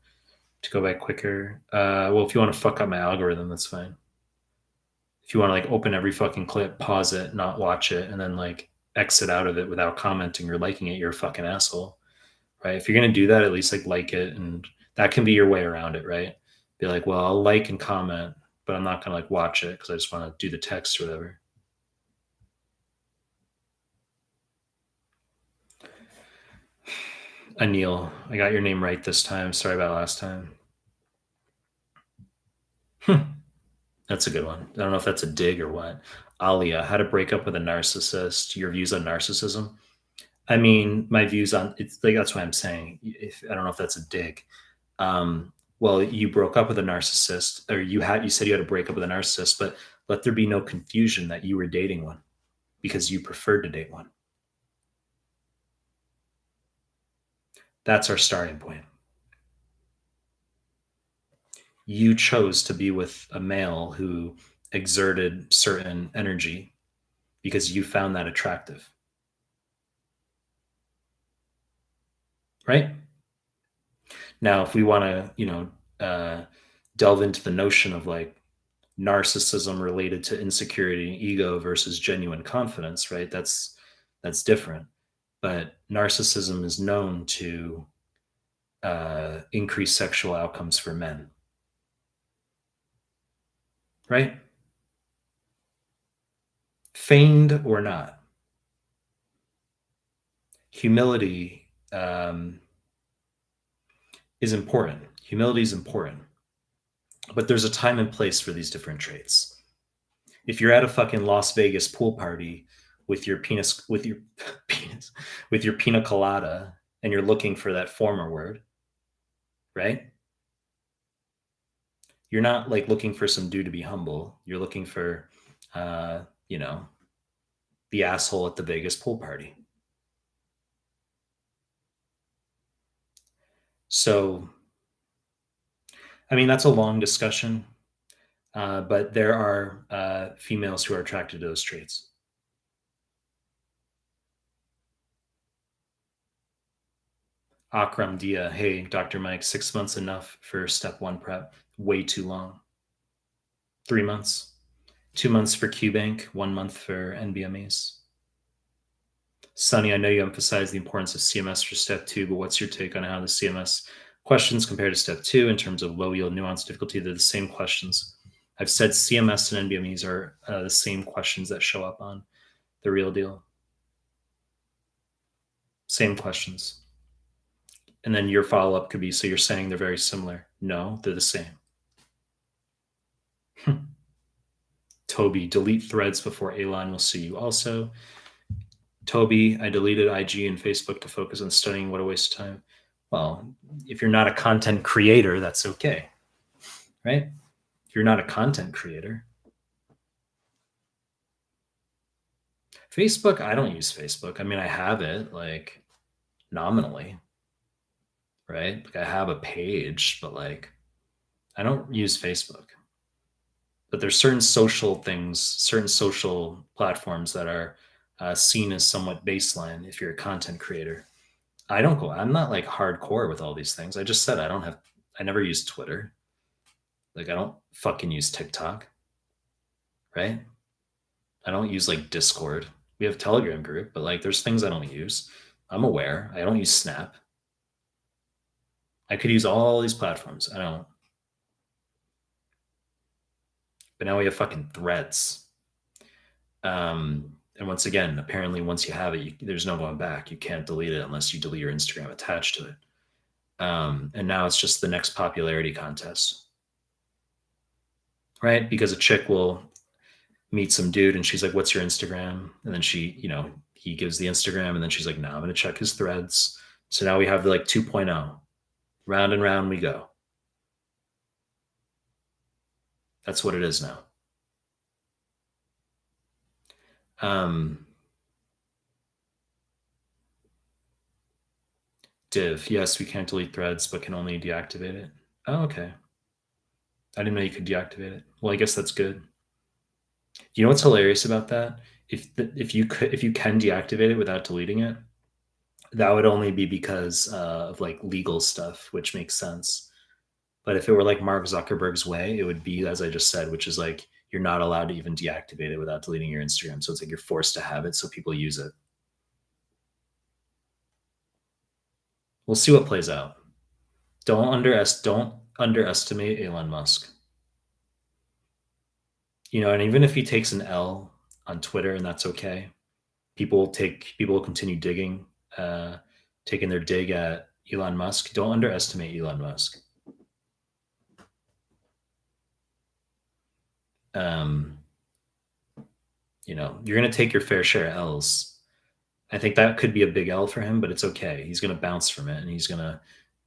to go back quicker? Well, if you want to fuck up my algorithm, that's fine. If you want to like open every fucking clip, pause it, not watch it, and then like exit out of it without commenting or liking it, you're a fucking asshole, right? If you're gonna do that, at least like it, and that can be your way around it, right? Be like, well, I'll like and comment, but I'm not gonna like watch it because I just want to do the text or whatever. Anil, I got your name right this time. Sorry about last time. That's a good one. I don't know if that's a dig or what. Alia, how to break up with a narcissist. Your views on narcissism. I mean, my views on it's like that's what I'm saying. If I don't know if that's a dig. Well, you broke up with a narcissist, or you said you had to break up with a narcissist, but let there be no confusion that you were dating one because you preferred to date one. That's our starting point. You chose to be with a male who exerted certain energy because you found that attractive. Right? Now, if we want to, delve into the notion of like narcissism related to insecurity and ego versus genuine confidence, right? That's different. But narcissism is known to increase sexual outcomes for men, right? Feigned or not, humility is important. Humility is important, but there's a time and place for these different traits. If you're at a fucking Las Vegas pool party with your penis, with your penis, with your pina colada, and you're looking for that former word, right? You're not like looking for some dude to be humble. You're looking for, you know, the asshole at the Vegas pool party. So, I mean, that's a long discussion, but there are females who are attracted to those traits. Akram Dia, hey, Dr. Mike, 6 months enough for step one prep? Way too long. 3 months. 2 months for QBank, 1 month for NBMEs. Sunny, I know you emphasize the importance of CMS for step two, but what's your take on how the CMS questions compare to step two in terms of low yield, nuance, difficulty? They're the same questions. I've said CMS and NBMEs are the same questions that show up on the real deal. Same questions. And then your follow up could be, so you're saying they're very similar? No, they're the same. Toby, delete threads before Alon will see you also. Toby, I deleted IG and Facebook to focus on studying. What a waste of time. Well, if you're not a content creator, that's okay, right? If you're not a content creator. Facebook, I don't use Facebook. I mean, I have it like nominally, right? Like I have a page, but like I don't use Facebook. But there's certain social things, certain social platforms that are seen as somewhat baseline if you're a content creator. I'm not like hardcore with all these things. I just said I never use Twitter. Like I don't fucking use TikTok, right? I don't use like Discord. We have a Telegram group, but like there's things I don't use. I'm aware. I don't use Snap. I could use all these platforms. I don't. But now we have fucking Threads. And once again, apparently, once you have it, there's no going back. You can't delete it unless you delete your Instagram attached to it. And now it's just the next popularity contest, right? Because a chick will meet some dude and she's like, "What's your Instagram?" And then he gives the Instagram, and then she's like, "No, I'm gonna check his Threads." So now we have the like 2.0. Round and round we go. That's what it is now. Div, yes, we can't delete threads, but can only deactivate it. Oh, okay. I didn't know you could deactivate it. Well, I guess that's good. You know what's hilarious about that? If you can deactivate it without deleting it, that would only be because of like legal stuff, which makes sense. But if it were like Mark Zuckerberg's way, it would be as I just said, which is like you're not allowed to even deactivate it without deleting your Instagram. So it's like you're forced to have it so people use it. We'll see what plays out. Don't underestimate Elon Musk. And even if he takes an L on Twitter, and that's okay, people will continue digging, taking their dig at Elon Musk. Don't underestimate Elon Musk. You're going to take your fair share of L's. I think that could be a big L for him, but it's okay. He's going to bounce from it, and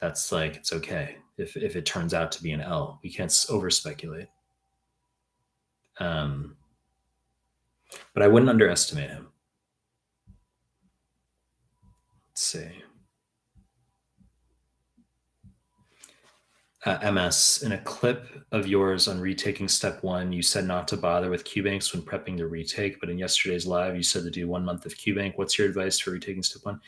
it's okay if it turns out to be an L. We can't over speculate. But I wouldn't underestimate him. Let's see. MS, in a clip of yours on retaking step one, you said not to bother with QBanks when prepping the retake, but in yesterday's live, you said to do 1 month of QBank. What's your advice for retaking step one?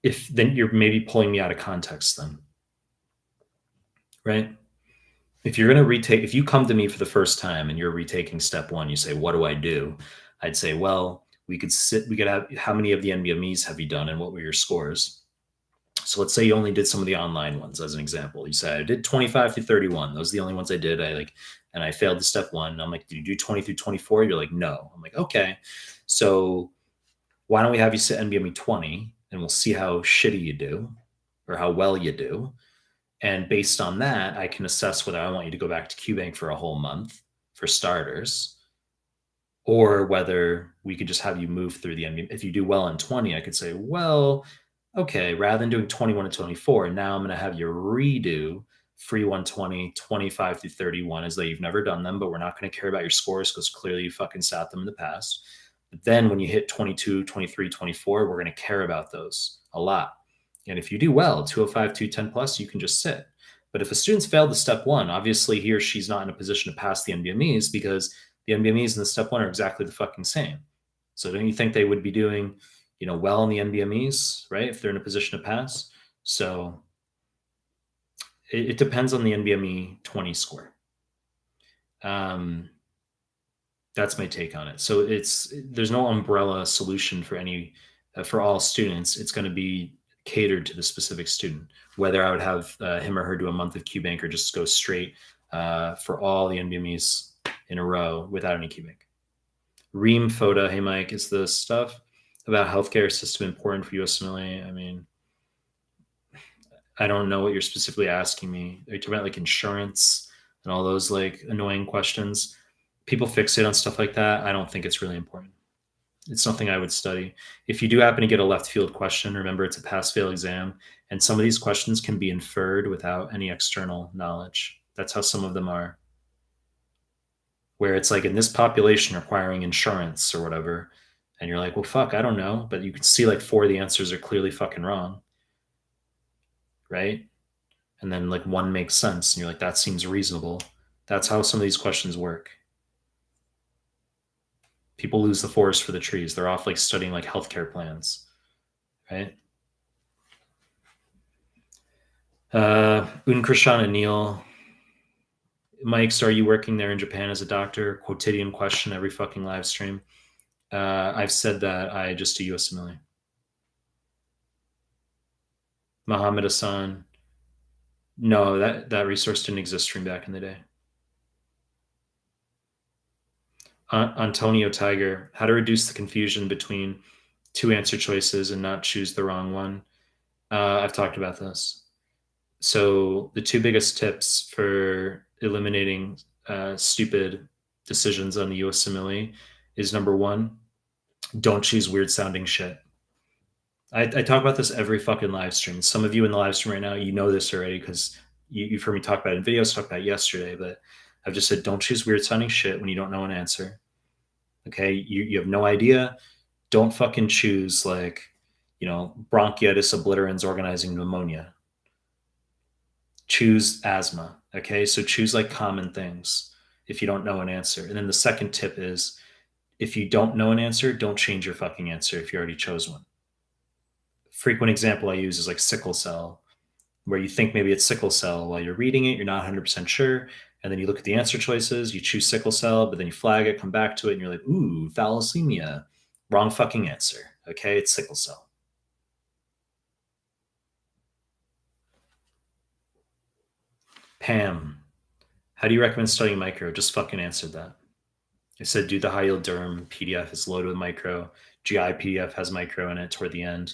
If then you're maybe pulling me out of context then, right? If you're going to retake, if you come to me for the first time and you're retaking step one, you say, "What do I do?" I'd say, well, we could have, how many of the NBMEs have you done and what were your scores? So let's say you only did some of the online ones as an example. You say, I did 25 to 31. Those are the only ones I did. I and I failed the step one. And I'm like, did you do 20 through 24? You're like, no. I'm like, okay. So why don't we have you sit NBME 20 and we'll see how shitty you do or how well you do. And based on that, I can assess whether I want you to go back to QBank for a whole month for starters, or whether we could just have you move through the NBME. If you do well in 20, I could say, well, okay, rather than doing 21 to 24, now I'm going to have you redo free 120, 25 through 31 as though you've never done them, but we're not going to care about your scores because clearly you fucking sat them in the past. But then when you hit 22, 23, 24, we're going to care about those a lot. And if you do well, 205, 210 plus, you can just sit. But if a student's failed the step one, obviously he or she's not in a position to pass the NBMEs because the NBMEs and the step one are exactly the fucking same. So don't you think they would be doing, well in the NBMEs, right? If they're in a position to pass. So it depends on the NBME 20 score. That's my take on it. So there's no umbrella solution for all students. It's going to be catered to the specific student, whether I would have him or her do a month of QBank or just go straight for all the NBMEs in a row without any QBank. Reem Foda, hey Mike, is the stuff about healthcare system important for USMLE? I mean, I don't know what you're specifically asking me. Are you talking about like insurance and all those like annoying questions? People fixate on stuff like that. I don't think it's really important. It's something I would study. If you do happen to get a left field question, remember it's a pass-fail exam, and some of these questions can be inferred without any external knowledge. That's how some of them are. Where it's like in this population requiring insurance or whatever, and you're like, well, fuck, I don't know. But you can see like 4 of the answers are clearly fucking wrong. Right? And then like 1 makes sense, and you're like, that seems reasonable. That's how some of these questions work. People lose the forest for the trees. They're off like studying like healthcare plans, right? Unkrishan and Neil, Mike, are you working there in Japan as a doctor? Quotidian question every fucking live stream. I've said that I just do USMLE. Muhammad Hassan, no, that resource didn't exist from back in the day. Antonio Tiger, how to reduce the confusion between 2 answer choices and not choose the wrong one. I've talked about this. So the 2 biggest tips for eliminating stupid decisions on the USMLE is number 1, don't choose weird sounding shit. I talk about this every fucking live stream. Some of you in the live stream right now, you know this already because you've heard me talk about it in videos, talked about it yesterday, but I've just said, don't choose weird sounding shit when you don't know an answer. Okay. You have no idea. Don't fucking choose like, bronchitis obliterans organizing pneumonia. Choose asthma. Okay. So choose like common things if you don't know an answer. And then the second tip is if you don't know an answer, don't change your fucking answer if you already chose one. Frequent example I use is like sickle cell, where you think maybe it's sickle cell while you're reading it, you're not 100% sure. And then you look at the answer choices, you choose sickle cell, but then you flag it, come back to it, and you're like, ooh, thalassemia. Wrong fucking answer. Okay, it's sickle cell. Pam, how do you recommend studying micro? Just fucking answered that. I said do the high yield derm PDF. It's loaded with micro. GI PDF has micro in it toward the end.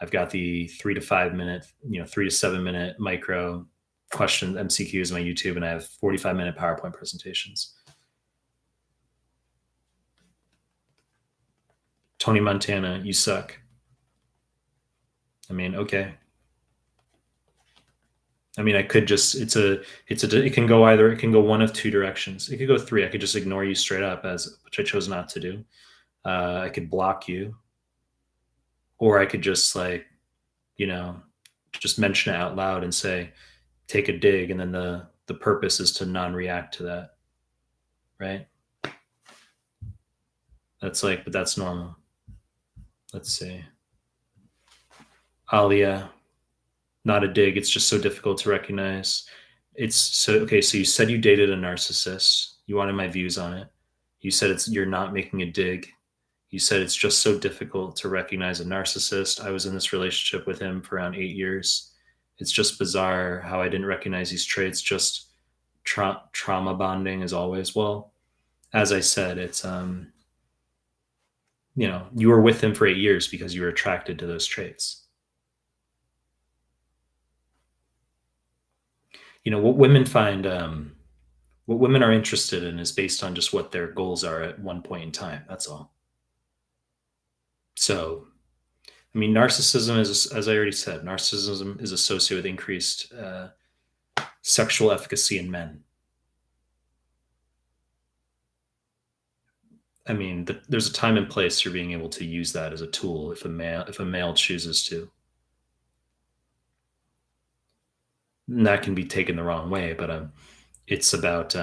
I've got the 3 to 5 minute, 3 to 7 minute micro question MCQs on my YouTube, and I have 45-minute PowerPoint presentations. Tony Montana, you suck. I mean, okay. I mean, I could just, it can go either, it can go one of 2 directions. It could go 3. I could just ignore you straight up, which I chose not to do. I could block you, or I could just like, just mention it out loud and say, take a dig. And then the purpose is to non-react to that. Right. That's like, but that's normal. Let's see. Alia, not a dig. It's just so difficult to recognize. Okay. So you said you dated a narcissist. You wanted my views on it. You said you're not making a dig. You said it's just so difficult to recognize a narcissist. I was in this relationship with him for around 8 years. It's just bizarre how I didn't recognize these traits just Trauma bonding is always, well, as I said, it's you were with him for 8 years because you were attracted to those traits. What women find, what women are interested in is based on just what their goals are at one point in time. That's all. So, I mean, narcissism is, as I already said, narcissism is associated with increased sexual efficacy in men. I mean, there's a time and place for being able to use that as a tool if a male chooses to. And that can be taken the wrong way, but it's about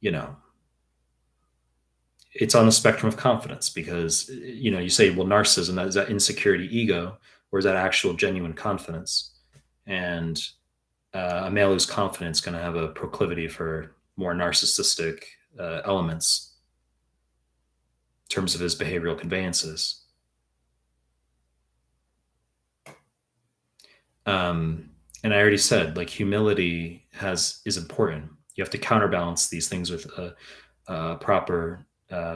you know it's on the spectrum of confidence because you say, well, narcissism, that is that insecurity, ego, or is that actual genuine confidence? And a male who's confident is going to have a proclivity for more narcissistic elements in terms of his behavioral conveyances. And I already said, like, humility is important. You have to counterbalance these things with a proper,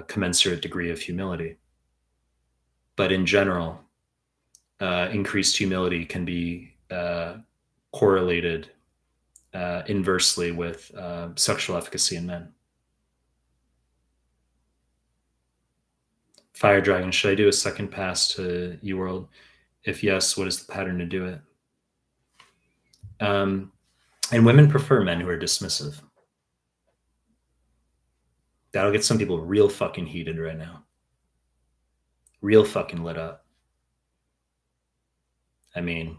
commensurate degree of humility. But in general, increased humility can be correlated inversely with sexual efficacy in men. Fire Dragon, should I do a second pass to UWorld? If yes, what is the pattern to do it? And women prefer men who are dismissive. That'll get some people real fucking heated right now. Real fucking lit up. I mean,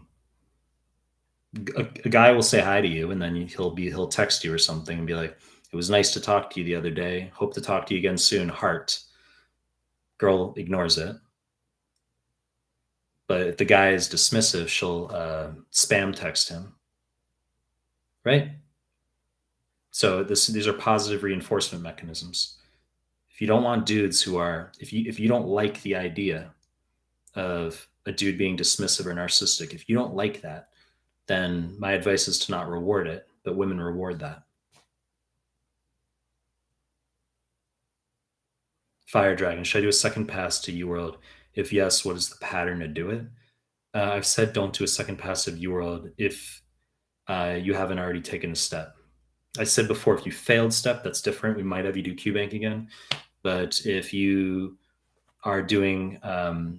a guy will say hi to you and then he'll text you or something and be like, "It was nice to talk to you the other day. Hope to talk to you again soon. Heart." Girl ignores it. But if the guy is dismissive, she'll spam text him. Right? So these are positive reinforcement mechanisms. If you don't want dudes who are, if you don't like the idea of a dude being dismissive or narcissistic, if you don't like that, then my advice is to not reward it, but women reward that. Fire Dragon, should I do a second pass to UWorld? If yes, what is the pattern to do it? I've said don't do a second pass of UWorld if you haven't already taken a step. I said before, if you failed step, that's different. We might have you do QBank again. But if you are doing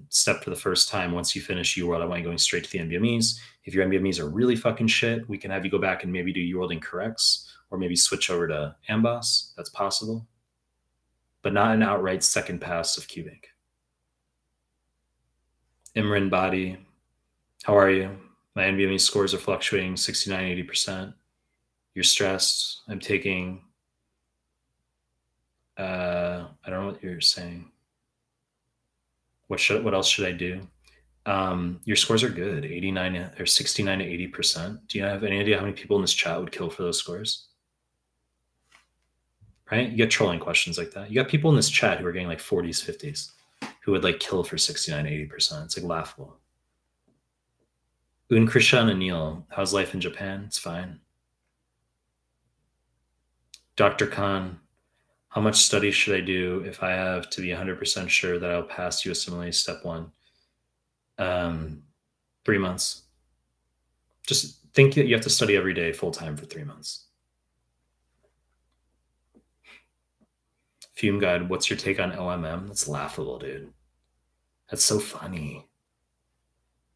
step for the first time, once you finish UWorld, I want you going straight to the NBMEs. If your NBMEs are really fucking shit, we can have you go back and maybe do UWorld incorrects, or maybe switch over to Amboss. That's possible. But not an outright second pass of QBank. Imran Body, how are you? My NBME scores are fluctuating 69, 80%. You're stressed. I'm taking, I don't know what you're saying. What else should I do? Your scores are good, 89 or 69 to 80%. Do you have any idea how many people in this chat would kill for those scores? Right? You get trolling questions like that. You got people in this chat who are getting like 40s, 50s, who would like kill for 69, 80%. It's like laughable. Unkrishan Anil, how's life in Japan? It's fine. Dr. Khan, how much study should I do if I have to be 100% sure that I'll pass USMLE step 1? 3 months. Just think that you have to study every day full time for 3 months. Fume Guide, what's your take on OMM? That's laughable, dude. That's so funny.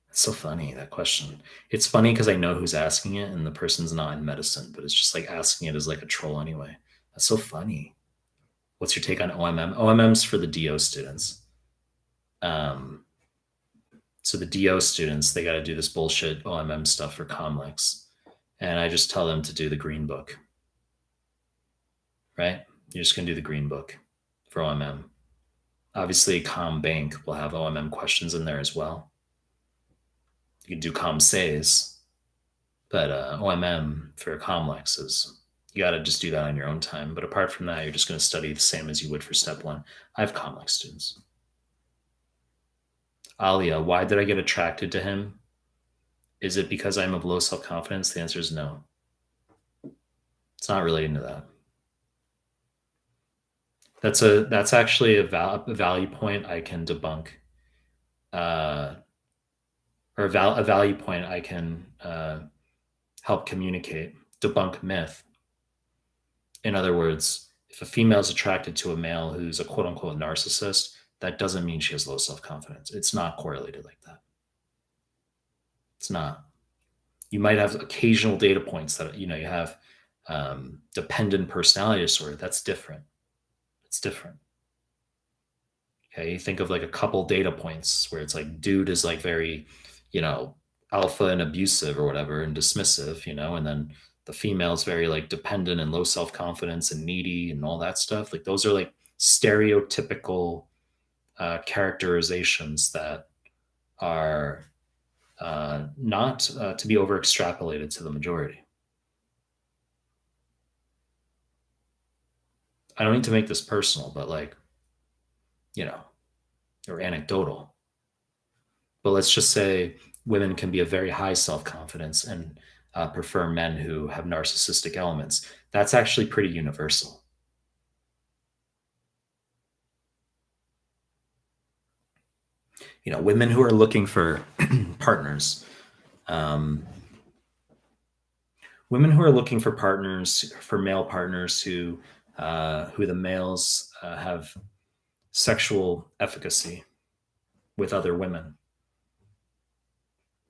That's so funny, that question. It's funny because I know who's asking it and the person's not in medicine, but it's just like asking it as like a troll anyway. That's so funny. What's your take on OMM? OMM's for the DO students. So the DO students, they got to do this bullshit OMM stuff for Comlex. And I just tell them to do the green book. Right? You're just going to do the green book for OMM. Obviously, ComBank will have OMM questions in there as well. You can do ComSays, but OMM for Comlex is, you got to just do that on your own time. But apart from that, you're just going to study the same as you would for step 1. I have Comlex students. Alia, why did I get attracted to him? Is it because I'm of low self-confidence? The answer is no. It's not relating to that. That's actually a value point I can debunk, uh, or a value point I can help communicate, debunk myth. In other words, if a female is attracted to a male who's a quote unquote narcissist, that doesn't mean she has low self confidence. It's not correlated like that. It's not. You might have occasional data points that you have dependent personality disorder. That's different. It's different. Okay, you think of like a couple data points where it's like dude is like very, you know, alpha and abusive or whatever and dismissive, and then the female is very like dependent and low self confidence and needy and all that stuff. Like those are like stereotypical characterizations that are not to be over extrapolated to the majority. I don't need to make this personal, but like, you know, or anecdotal. But let's just say women can be a very high self confidence and prefer men who have narcissistic elements. That's actually pretty universal. Women who are looking for partners, um, women who are looking for partners, for male partners who the males have sexual efficacy with other women.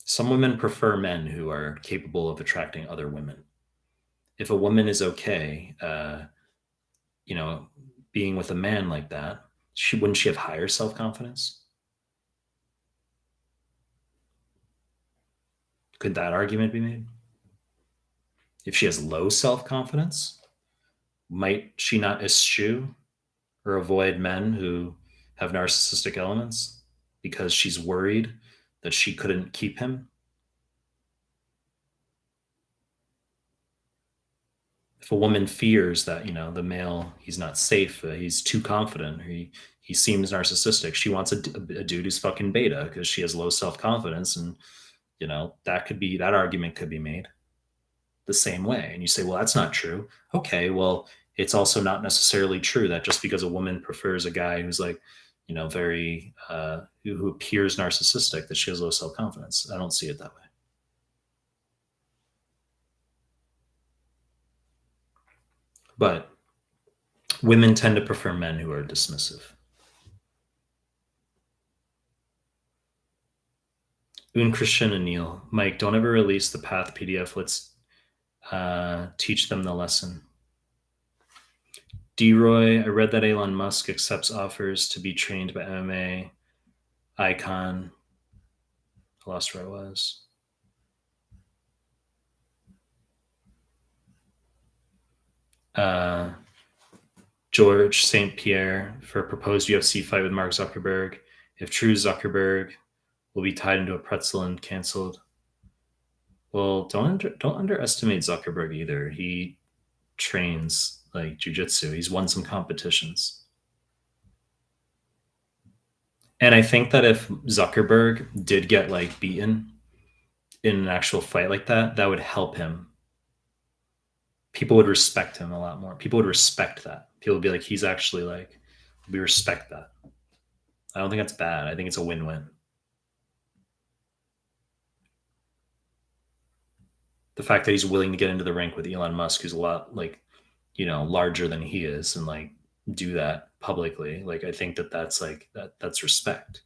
Some women prefer men who are capable of attracting other women. If a woman is okay, you know, being with a man like that, wouldn't she have higher self confidence? Could that argument be made? If she has low self confidence, might she not eschew or avoid men who have narcissistic elements because she's worried that she couldn't keep him? If a woman fears that the male, he's not safe, he's too confident, he seems narcissistic, she wants a dude who's fucking beta because she has low self-confidence, and that argument could be made the same way. And you say, well, that's not true. Okay, well, it's also not necessarily true that just because a woman prefers a guy who's like very who appears narcissistic, that she has low self-confidence. I don't see it that way. But women tend to prefer men who are dismissive. Un Christian and Neil, Mike, don't ever release the Path PDF. Let's teach them the lesson. D-Roy, I read that Elon Musk accepts offers to be trained by MMA icon. I lost where I was. George St. Pierre for a proposed UFC fight with Mark Zuckerberg. If true, Zuckerberg will be tied into a pretzel and canceled. Well, don't underestimate Zuckerberg either. He trains like jujitsu. He's won some competitions. And I think that if Zuckerberg did get like beaten in an actual fight like that, that would help him. People would respect him a lot more. People would respect that. People would be like, he's actually like, we respect that. I don't think that's bad. I think it's a win-win. The fact that he's willing to get into the rank with Elon Musk, who's a lot like, larger than he is, and like do that publicly. Like, I think that's like that's respect.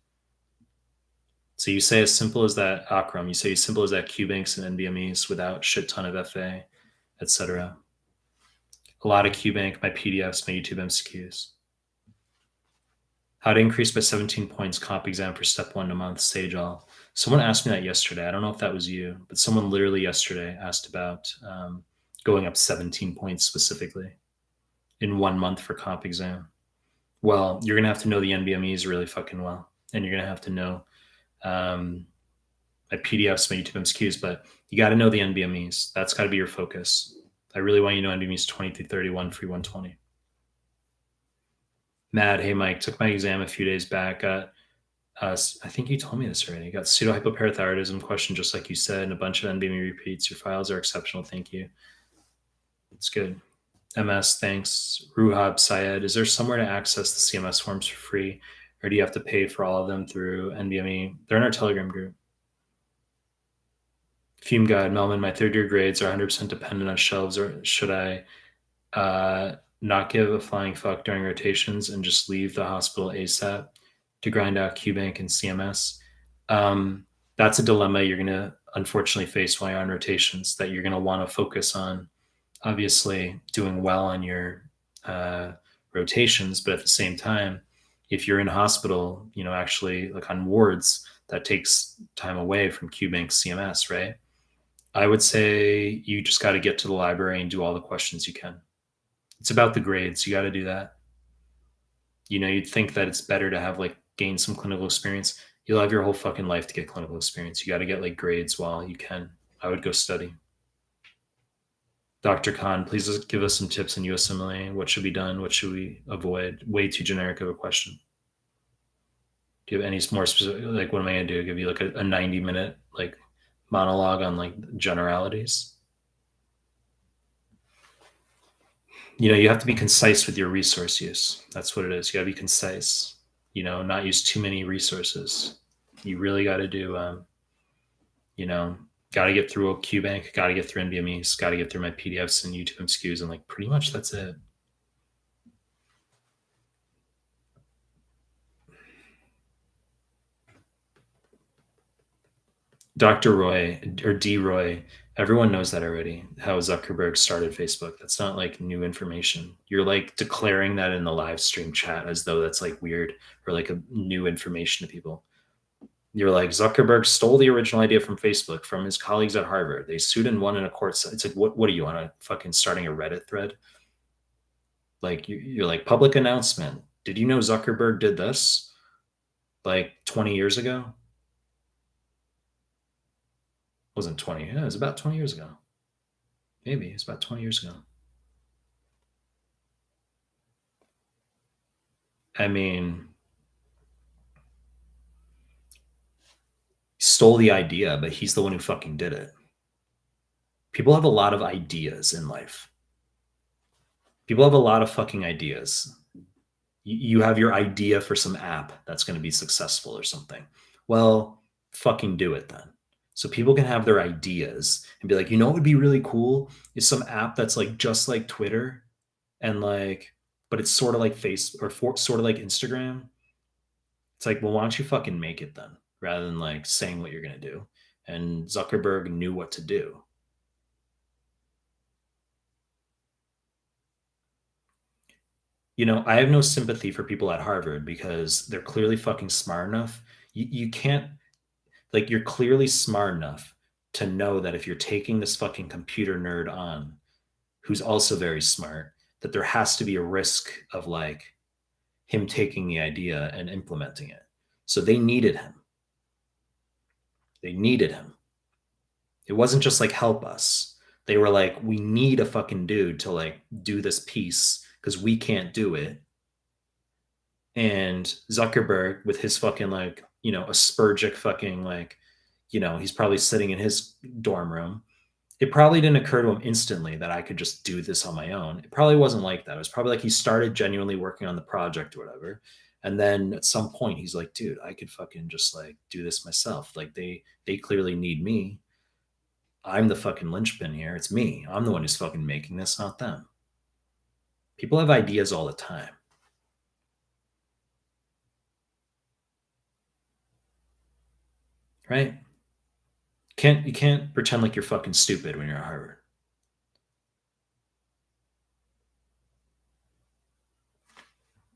So you say as simple as that, Akram, you say as simple as that, QBanks and NBMEs without shit ton of FA, etc. A lot of QBank, my PDFs, my YouTube MCQs. How to increase by 17 points comp exam for step 1 a month, Sage all. Someone asked me that yesterday. I don't know if that was you, but someone literally yesterday asked about going up 17 points specifically in 1 month for comp exam. Well, you're going to have to know the NBMEs really fucking well. And you're going to have to know my PDFs, my YouTube MCQs, but you got to know the NBMEs. That's got to be your focus. I really want you to know NBMEs 20 through 31, free 120. Matt, hey Mike, took my exam a few days back. I think you told me this already. Got pseudohypoparathyroidism question, just like you said, and a bunch of NBME repeats. Your files are exceptional. Thank you. It's good. MS, thanks. Ruhab Syed, is there somewhere to access the CMS forms for free, or do you have to pay for all of them through NBME? They're in our Telegram group. Fume God, Melman, my third year grades are 100% dependent on shelves, or should I not give a flying fuck during rotations and just leave the hospital ASAP to grind out QBank and CMS? That's a dilemma you're going to unfortunately face while you're on rotations, that you're going to want to focus on obviously doing well on your uh, rotations, but at the same time, if you're in hospital, actually like on wards, that takes time away from QBank CMS, right? I would say you just got to get to the library and do all the questions you can. It's about the grades. You got to do that. You'd think that it's better to have like gain some clinical experience. You'll have your whole fucking life to get clinical experience. You got to get like grades while you can. I would go study. Dr. Khan, please give us some tips in USMLE. What should be done? What should we avoid? Way too generic of a question. Do you have any more specific? Like, what am I going to do? Give you like a 90-minute like monologue on like generalities? You have to be concise with your resource use. That's what it is. You got to be concise. Not use too many resources. You really got to do. Got to get through a QBank. Got to get through NVMEs. Got to get through my PDFs and YouTube MSQs, and like pretty much that's it. Dr. Roy or D. Roy, everyone knows that already, how Zuckerberg started Facebook. That's not like new information. You're like declaring that in the live stream chat as though that's like weird or like a new information to people. You're like, Zuckerberg stole the original idea from Facebook from his colleagues at Harvard. They sued and won in a court. It's like, what are you on a fucking starting a Reddit thread? Like you're like, public announcement. Did you know Zuckerberg did this like 20 years ago? Wasn't 20. Yeah, it was about 20 years ago. Maybe it's about 20 years ago. I mean, he stole the idea, but he's the one who fucking did it. People have a lot of ideas in life. People have a lot of fucking ideas. You have your idea for some app that's going to be successful or something. Well, fucking do it then. So people can have their ideas and be like, what would be really cool is some app that's like just like Twitter and like, but it's sort of like sort of like Instagram. It's like, well, why don't you fucking make it then rather than like saying what you're going to do? And Zuckerberg knew what to do. I have no sympathy for people at Harvard because they're clearly fucking smart enough. You can't, like, you're clearly smart enough to know that if you're taking this fucking computer nerd on, who's also very smart, that there has to be a risk of like him taking the idea and implementing it. So they needed him. They needed him. It wasn't just like, help us. They were like, we need a fucking dude to like do this piece because we can't do it. And Zuckerberg with his fucking like, Aspergic fucking like, he's probably sitting in his dorm room. It probably didn't occur to him instantly that I could just do this on my own. It probably wasn't like that. It was probably like he started genuinely working on the project or whatever. And then at some point he's like, dude, I could fucking just like do this myself. Like they clearly need me. I'm the fucking linchpin here. It's me. I'm the one who's fucking making this, not them. People have ideas all the time. Right? You can't pretend like you're fucking stupid when you're at Harvard.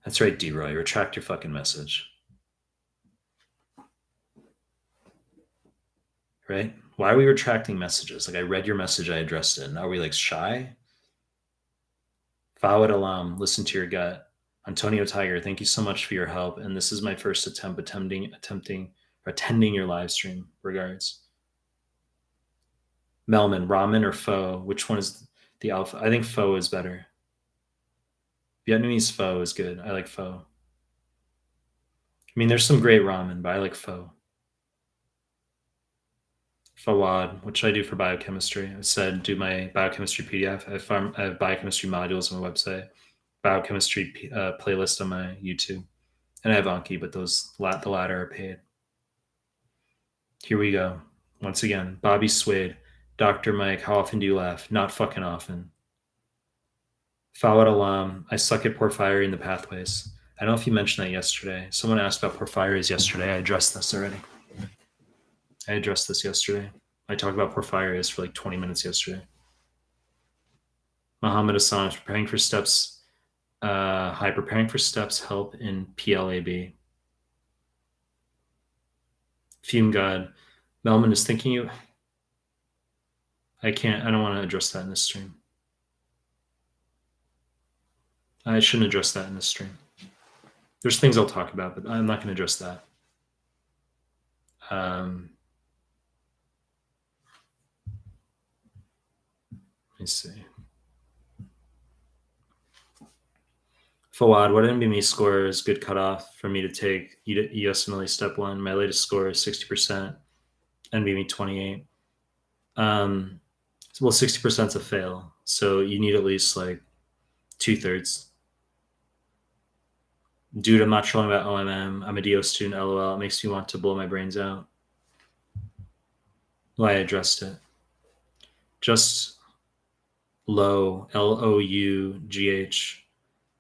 That's right, D-Roy. Retract your fucking message. Right? Why are we retracting messages? Like I read your message, I addressed it. And are we like shy? Fawad Alam, listen to your gut. Antonio Tiger, thank you so much for your help. And this is my first attempt attending your live stream. Regards. Melman, ramen or pho? Which one is the alpha? I think pho is better. Vietnamese pho is good. I like pho. I mean, there's some great ramen, but I like pho. Fawad, what should I do for biochemistry? I said do my biochemistry PDF. I have biochemistry modules on my website, biochemistry playlist on my YouTube, and I have Anki, but the latter are paid. Here we go. Once again, Bobby Swade, Dr. Mike, how often do you laugh? Not fucking often. Fawad Alam, I suck at porphyry in the pathways. I don't know if you mentioned that yesterday. Someone asked about porphyries yesterday. I addressed this already. I addressed this yesterday. I talked about porphyrias for like 20 minutes yesterday. Muhammad Hassan is preparing for steps. Hi, preparing for steps help in PLAB. Fume God. Melman is thinking you. I don't want to address that in this stream. I shouldn't address that in this stream. There's things I'll talk about, but I'm not going to address that. Let me see. Fawad, what NBME score is good cutoff for me to take USMLE Step 1? My latest score is 60%, NBME 28. Well, 60% is a fail, so you need at least like 2/3. Dude, I'm not trolling about OMM. I'm a DO student, LOL. It makes me want to blow my brains out. Well, I addressed it. Just low, LOUGH.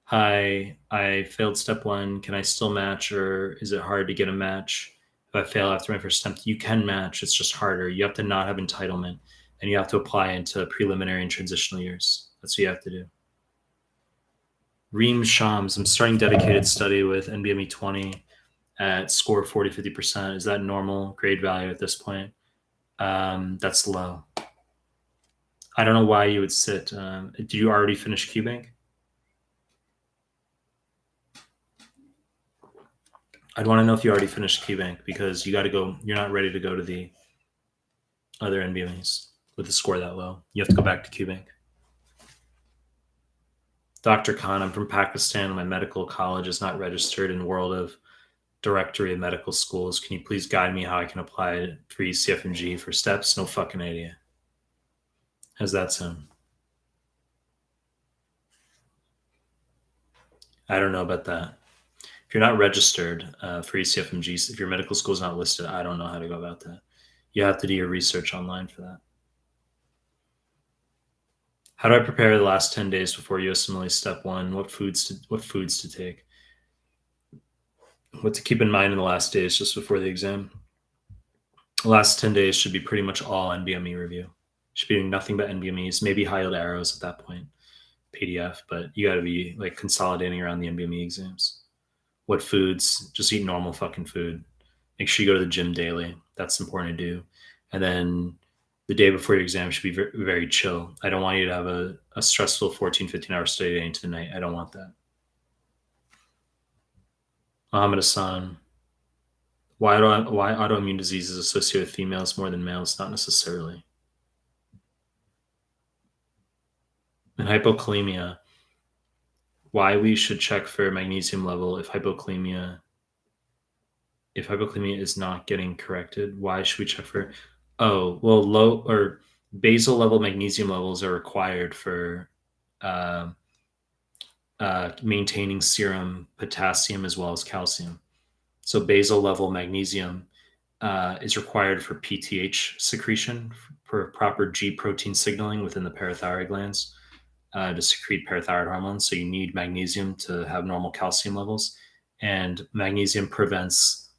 Hi, I failed step 1. Can I still match, or is it hard to get a match if I fail after my first attempt? You can match. It's just harder. You have to not have entitlement, and you have to apply into preliminary and transitional years. That's what you have to do. Reem Shams, I'm starting dedicated study with NBME 20 at score 40-50%. Is that normal grade value at this point? That's low. I don't know why you would sit. Did you already finish QBank? I'd want to know if you already finished QBank, because you got to go. You're not ready to go to the other NBMEs with a score that low. You have to go back to QBank. Dr. Khan, I'm from Pakistan. My medical college is not registered in World of Directory of Medical Schools. Can you please guide me how I can apply for ECFMG for steps? No fucking idea. How's that sound? I don't know about that. If you're not registered for ECFMG, if your medical school is not listed, I don't know how to go about that. You have to do your research online for that. How do I prepare the last 10 days before USMLE Step 1? What foods to take? What to keep in mind in the last days just before the exam? The last 10 days should be pretty much all NBME review. Should be doing nothing but NBMEs, maybe high-yield arrows at that point, PDF, but you got to be like consolidating around the NBME exams. What foods? Just eat normal fucking food. Make sure you go to the gym daily. That's important to do. And then the day before your exam should be very, very chill. I don't want you to have a stressful 14, 15-hour study day into the night. I don't want that. Muhammad Hassan, why autoimmune diseases associate with females more than males? Not necessarily. And hypokalemia, why we should check for magnesium level if hypokalemia is not getting corrected. Why should we check for? Oh, well, low or basal level magnesium levels are required for maintaining serum potassium as well as calcium. So basal level magnesium is required for PTH secretion, for proper G protein signaling within the parathyroid glands to secrete parathyroid hormones. So you need magnesium to have normal calcium levels, and magnesium prevents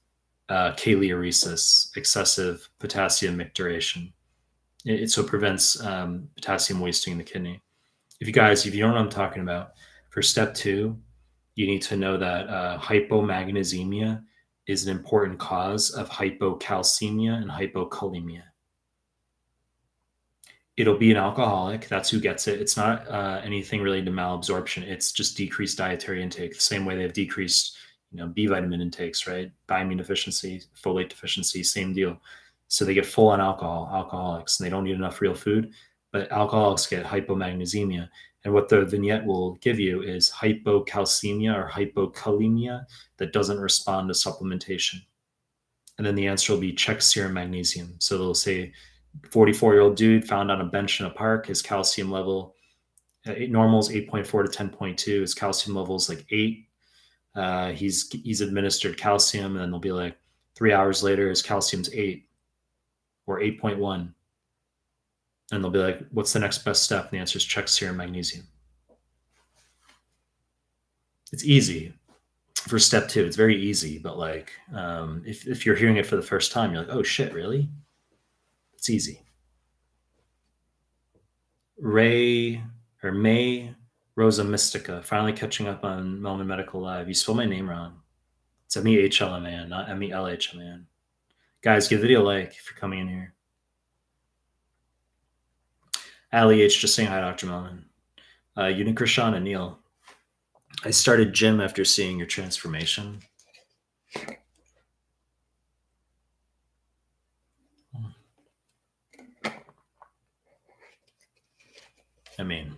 kaliuresis, excessive potassium micturition. So it prevents potassium wasting in the kidney. If you don't know what I'm talking about, for step 2, you need to know that hypomagnesemia is an important cause of hypocalcemia and hypokalemia. It'll be an alcoholic. That's who gets it. It's not anything related to malabsorption. It's just decreased dietary intake, the same way they have decreased B vitamin intakes, right? Thiamine deficiency, folate deficiency, same deal. So they get full on alcoholics, and they don't need enough real food. But alcoholics get hypomagnesemia. And what the vignette will give you is hypocalcemia or hypokalemia that doesn't respond to supplementation. And then the answer will be check serum magnesium. So they'll say 44-year-old dude found on a bench in a park. His calcium level, normal is 8.4 to 10.2. His calcium level is like 8. He's administered calcium, and then they'll be like 3 hours later, his calcium's 8 or 8.1. And they'll be like, what's the next best step? And the answer is check serum magnesium. It's easy for step 2. It's very easy, but like if you're hearing it for the first time, you're like, oh shit, really? It's easy. Ray or May Rosa Mystica, finally catching up on Mehlmanmedical Live. You spelled my name wrong. It's Mehlman, not Mehlman. Guys, give the video a like if you're coming in here. Ali H just saying hi, Dr. Mehlman. Unicrishan and Neil. I started gym after seeing your transformation. I mean,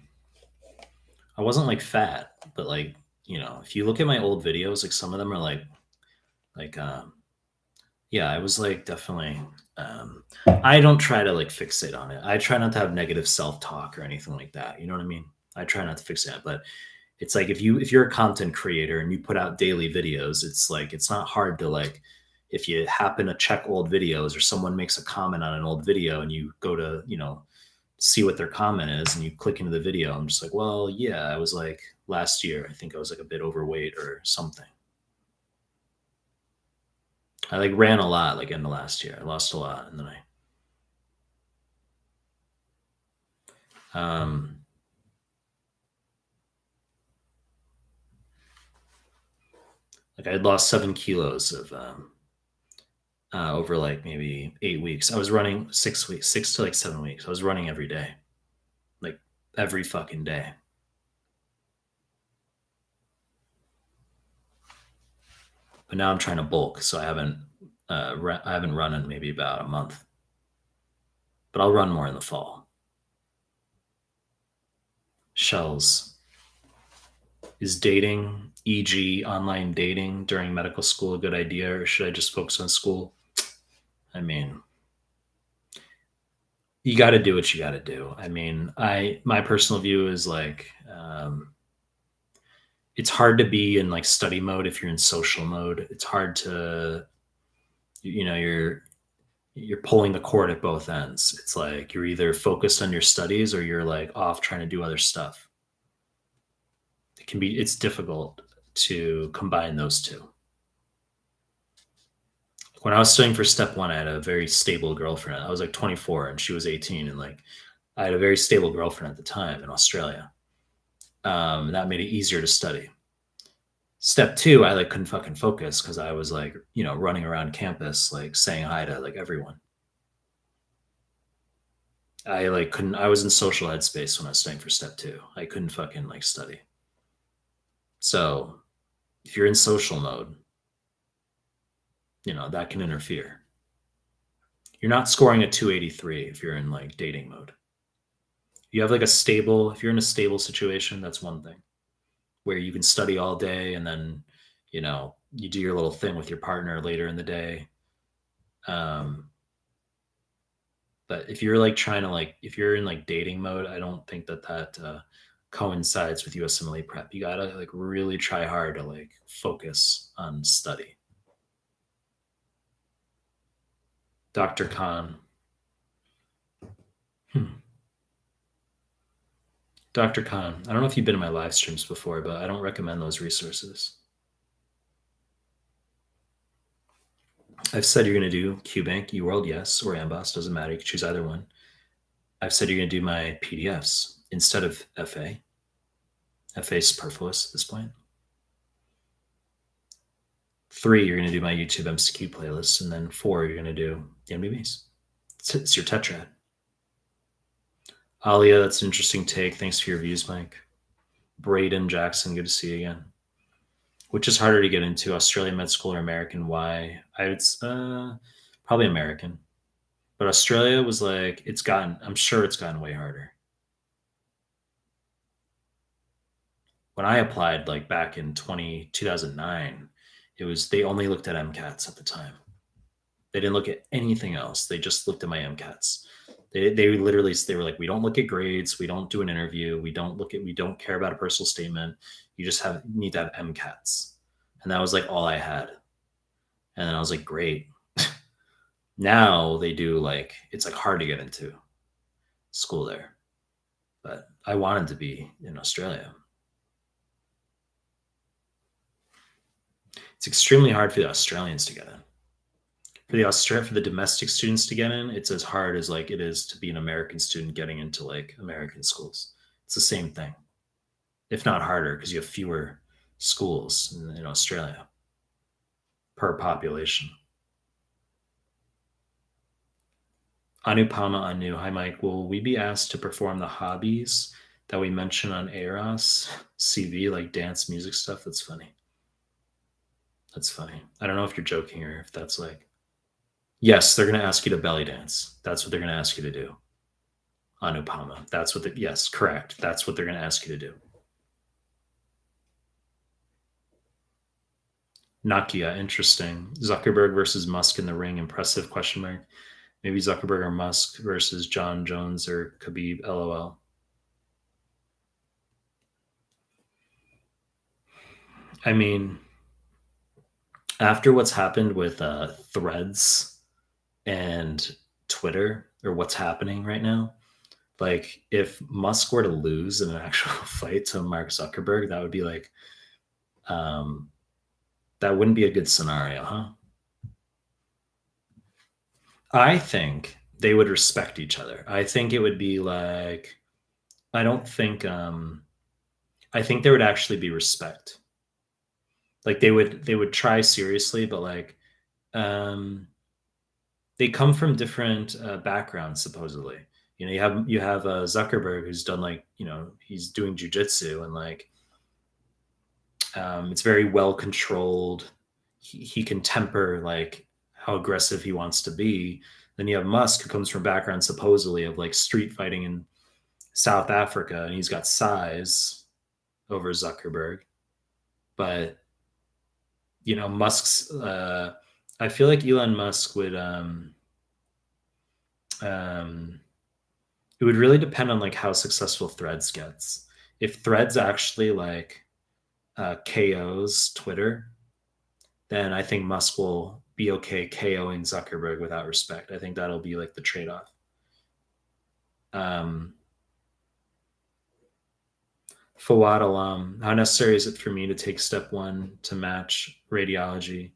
I wasn't like fat, but like, you know, if you look at my old videos, like some of them are like, yeah, I was like definitely, I don't try to like fixate on it. I try not to have negative self-talk or anything like that. You know what I mean? I try not to fixate on it, but it's like if you're a content creator and you put out daily videos, it's like it's not hard to like if you happen to check old videos or someone makes a comment on an old video and you go to, you know, see what their comment is and you click into the video, I'm just like, well, yeah, I was like last year, I think I was like a bit overweight or something. I like ran a lot like in the last year. I lost a lot and then like I had lost 7 kilos of over like maybe 8 weeks. I was running 6 weeks, 6 to like 7 weeks. I was running every day, like every fucking day. But now I'm trying to bulk, so I haven't run in maybe about a month. But I'll run more in the fall. Shells. Is dating, e.g., online dating during medical school, a good idea, or should I just focus on school? I mean, you got to do what you got to do. I mean, my personal view is like, it's hard to be in like study mode if you're in social mode. It's hard to, you know, you're pulling the cord at both ends. It's like you're either focused on your studies or you're like off trying to do other stuff. It's difficult to combine those two. When I was studying for step 1, I had a very stable girlfriend. I was like 24 and she was 18, and like I had a very stable girlfriend at the time in Australia. That made it easier to study. Step 2, I like couldn't fucking focus because I was like, you know, running around campus like saying hi to like everyone. I like couldn't. I was in social headspace when I was studying for step 2. I couldn't fucking like study. So if you're in social mode, you know, that can interfere. You're not scoring a 283 if you're in like dating mode. You have like if you're in a stable situation, that's one thing where you can study all day and then, you know, you do your little thing with your partner later in the day. But if you're like trying to like, if you're in like dating mode, I don't think that coincides with USMLE prep. You gotta like really try hard to like focus on study. Dr. Khan. Dr. Khan, I don't know if you've been in my live streams before, but I don't recommend those resources. I've said you're going to do QBank, UWorld, yes, or Amboss, doesn't matter. You can choose either one. I've said you're going to do my PDFs instead of FA. FA is superfluous at this point. 3, you're going to do my YouTube MCQ playlist, and then 4, you're going to do the MBBs. It's your tetrad. Alia, that's an interesting take. Thanks for your views, Mike. Braden Jackson, good to see you again. Which is harder to get into, Australian med school or American? Why? It's probably American. But Australia was like, I'm sure it's gotten way harder. When I applied like back in 2009, they only looked at MCATs at the time. They didn't look at anything else. They just looked at my MCATs. They literally, they were like, we don't look at grades, we don't do an interview, we don't care about a personal statement. You just need to have MCATs. And that was like all I had. And then I was like, great. Now they do like, it's like hard to get into school there. But I wanted to be in Australia. It's extremely hard for the Australians to get in. For the domestic students to get in, it's as hard as like it is to be an American student getting into like American schools. It's the same thing, if not harder, because you have fewer schools in Australia per population. Anupama Anu, hi Mike. Will we be asked to perform the hobbies that we mentioned on Eros CV, like dance, music stuff? That's funny. That's funny. I don't know if you're joking or if that's like, yes, they're going to ask you to belly dance. That's what they're going to ask you to do. Anupama. That's what yes, correct. That's what they're going to ask you to do. Nakia, interesting. Zuckerberg versus Musk in the ring. Impressive question mark. Maybe Zuckerberg or Musk versus John Jones or Khabib. LOL. I mean, after what's happened with Threads and Twitter, or what's happening right now, like if Musk were to lose in an actual fight to Mark Zuckerberg, that would be like, that wouldn't be a good scenario, huh? I think they would respect each other. I think it would be like, I don't think, I think there would actually be respect. Like they would try seriously, but like, they come from different backgrounds, supposedly. You have Zuckerberg, who's done like, he's doing jujitsu, and like, it's very well controlled. He can temper like how aggressive he wants to be. Then you have Musk, who comes from a background supposedly of like street fighting in South Africa, and he's got size over Zuckerberg. But Musk's. I feel like Elon Musk would. It would really depend on like how successful Threads gets. If Threads actually like KOs Twitter, then I think Musk will be okay KOing Zuckerberg without respect. I think that'll be like the trade-off. Fawad Alam, how necessary is it for me to take step 1 to match radiology?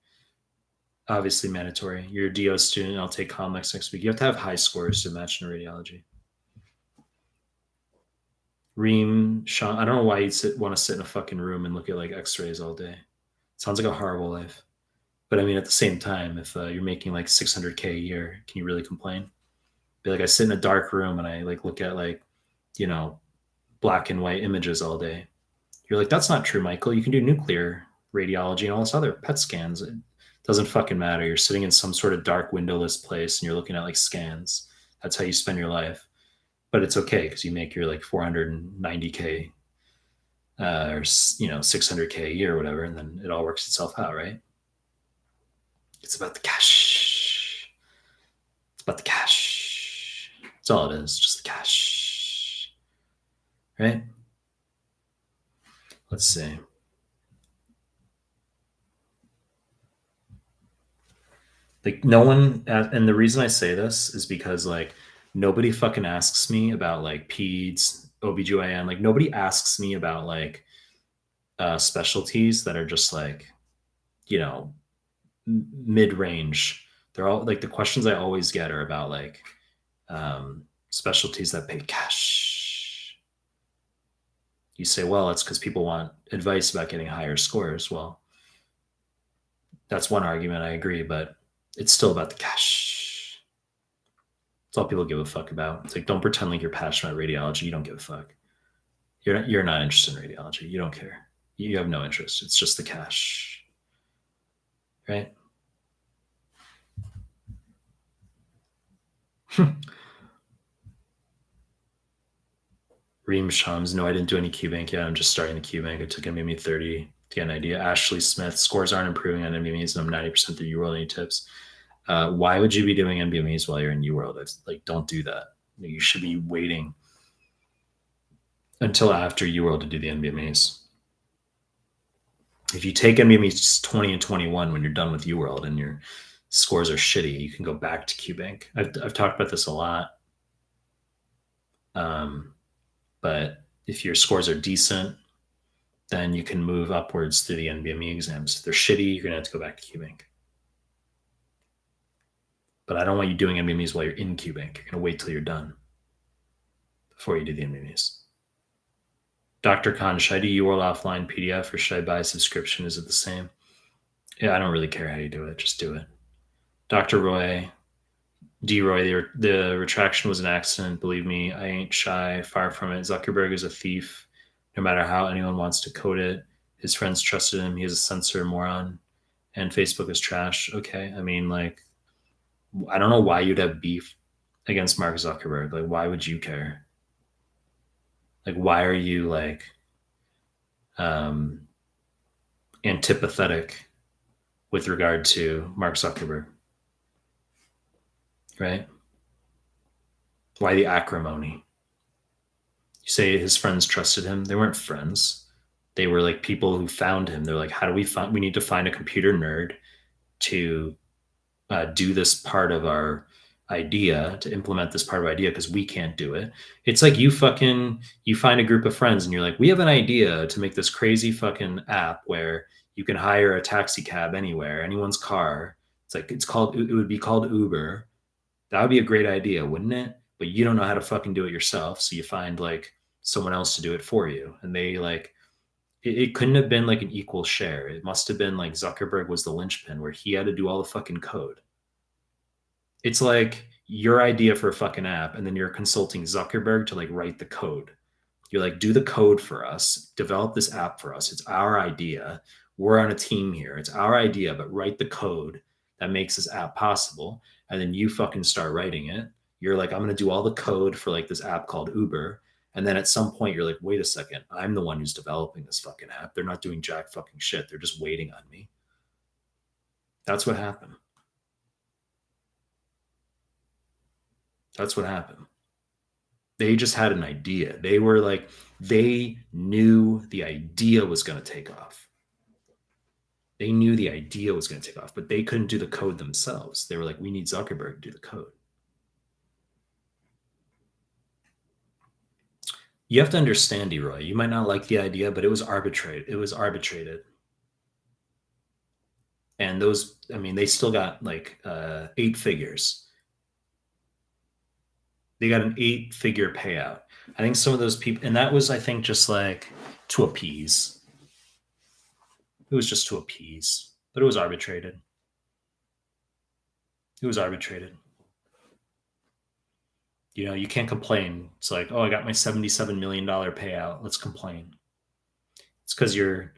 Obviously mandatory. You're a DO student. I'll take complex next week. You have to have high scores to match in radiology. Reem, Sean, I don't know why you'd want to sit in a fucking room and look at like x-rays all day. Sounds like a horrible life. But I mean, at the same time, if you're making like 600K a year, can you really complain? Be like, I sit in a dark room and I like look at like, black and white images all day. You're like, that's not true, Michael. You can do nuclear radiology and all this other PET scans. It doesn't fucking matter. You're sitting in some sort of dark windowless place and you're looking at like scans. That's how you spend your life. But it's okay because you make your like 490K or 600K a year or whatever, and then it all works itself out, right? It's about the cash. It's about the cash. That's all it is, just the cash. Right? Let's see. Like no one, and the reason I say this is because like nobody fucking asks me about like peds, OBGYN. Like nobody asks me about like specialties that are just like, mid-range. They're all like the questions I always get are about like specialties that pay cash. You say, well, it's because people want advice about getting higher scores. Well, that's one argument. I agree, but it's still about the cash. That's all people give a fuck about. It's like, don't pretend like you're passionate about radiology. You don't give a fuck. You're not interested in radiology. You don't care. You have no interest. It's just the cash. Right? Reem Shams, no, I didn't do any QBank yet. I'm just starting the QBank. It took maybe 30 to get an idea. Ashley Smith, scores aren't improving on MBMEs, and I'm 90% through you. Roll any tips? Why would you be doing NBMEs while you're in UWorld? It's like, don't do that. You should be waiting until after UWorld to do the NBMEs. If you take NBMEs 20 and 21 when you're done with UWorld and your scores are shitty, you can go back to QBank. I've talked about this a lot. But if your scores are decent, then you can move upwards through the NBME exams. If they're shitty, you're going to have to go back to QBank. But I don't want you doing NBMEs while you're in QBank. You're going to wait till you're done before you do the NBMEs. Dr. Khan, should I do UWorld offline PDF or should I buy a subscription? Is it the same? Yeah, I don't really care how you do it. Just do it. Dr. Roy, D-Roy, the retraction was an accident. Believe me, I ain't shy. Far from it. Zuckerberg is a thief. No matter how anyone wants to code it, his friends trusted him. He is a censor moron. And Facebook is trash. Okay. I mean, like, I don't know why you'd have beef against Mark Zuckerberg. Like, why would you care? Like, why are you like antipathetic with regard to Mark Zuckerberg? Right? Why the acrimony? You say his friends trusted him. They weren't friends. They were like people who found him. They're like, how do we need to find a computer nerd to do this part of our idea, to implement this part of our idea because we can't do it. It's like you find a group of friends and you're like, we have an idea to make this crazy fucking app where you can hire a taxi cab anywhere, anyone's car. It would be called Uber. That would be a great idea, wouldn't it? But you don't know how to fucking do it yourself. So you find like someone else to do it for you. And they like, it couldn't have been like an equal share. It must have been like Zuckerberg was the linchpin where he had to do all the fucking code. It's like your idea for a fucking app, and then you're consulting Zuckerberg to like write the code. You're like, do the code for us, develop this app for us. It's our idea. We're on a team here. It's our idea, but write the code that makes this app possible. And then you fucking start writing it. You're like, I'm going to do all the code for like this app called Uber. And then at some point you're like, wait a second, I'm the one who's developing this fucking app. They're not doing jack fucking shit. They're just waiting on me. That's what happened. That's what happened. They just had an idea. They were like, they knew the idea was going to take off. They knew the idea was going to take off, but they couldn't do the code themselves. They were like, we need Zuckerberg to do the code. You have to understand, Roy. You might not like the idea, but it was arbitrated. It was arbitrated. And those, I mean, they still got like 8 figures. They got an 8-figure payout. I think some of those people, and that was, I think, just like to appease. It was just to appease, but it was arbitrated. It was arbitrated. You know, you can't complain. It's like, oh, I got my $77 million payout. Let's complain. It's because you're,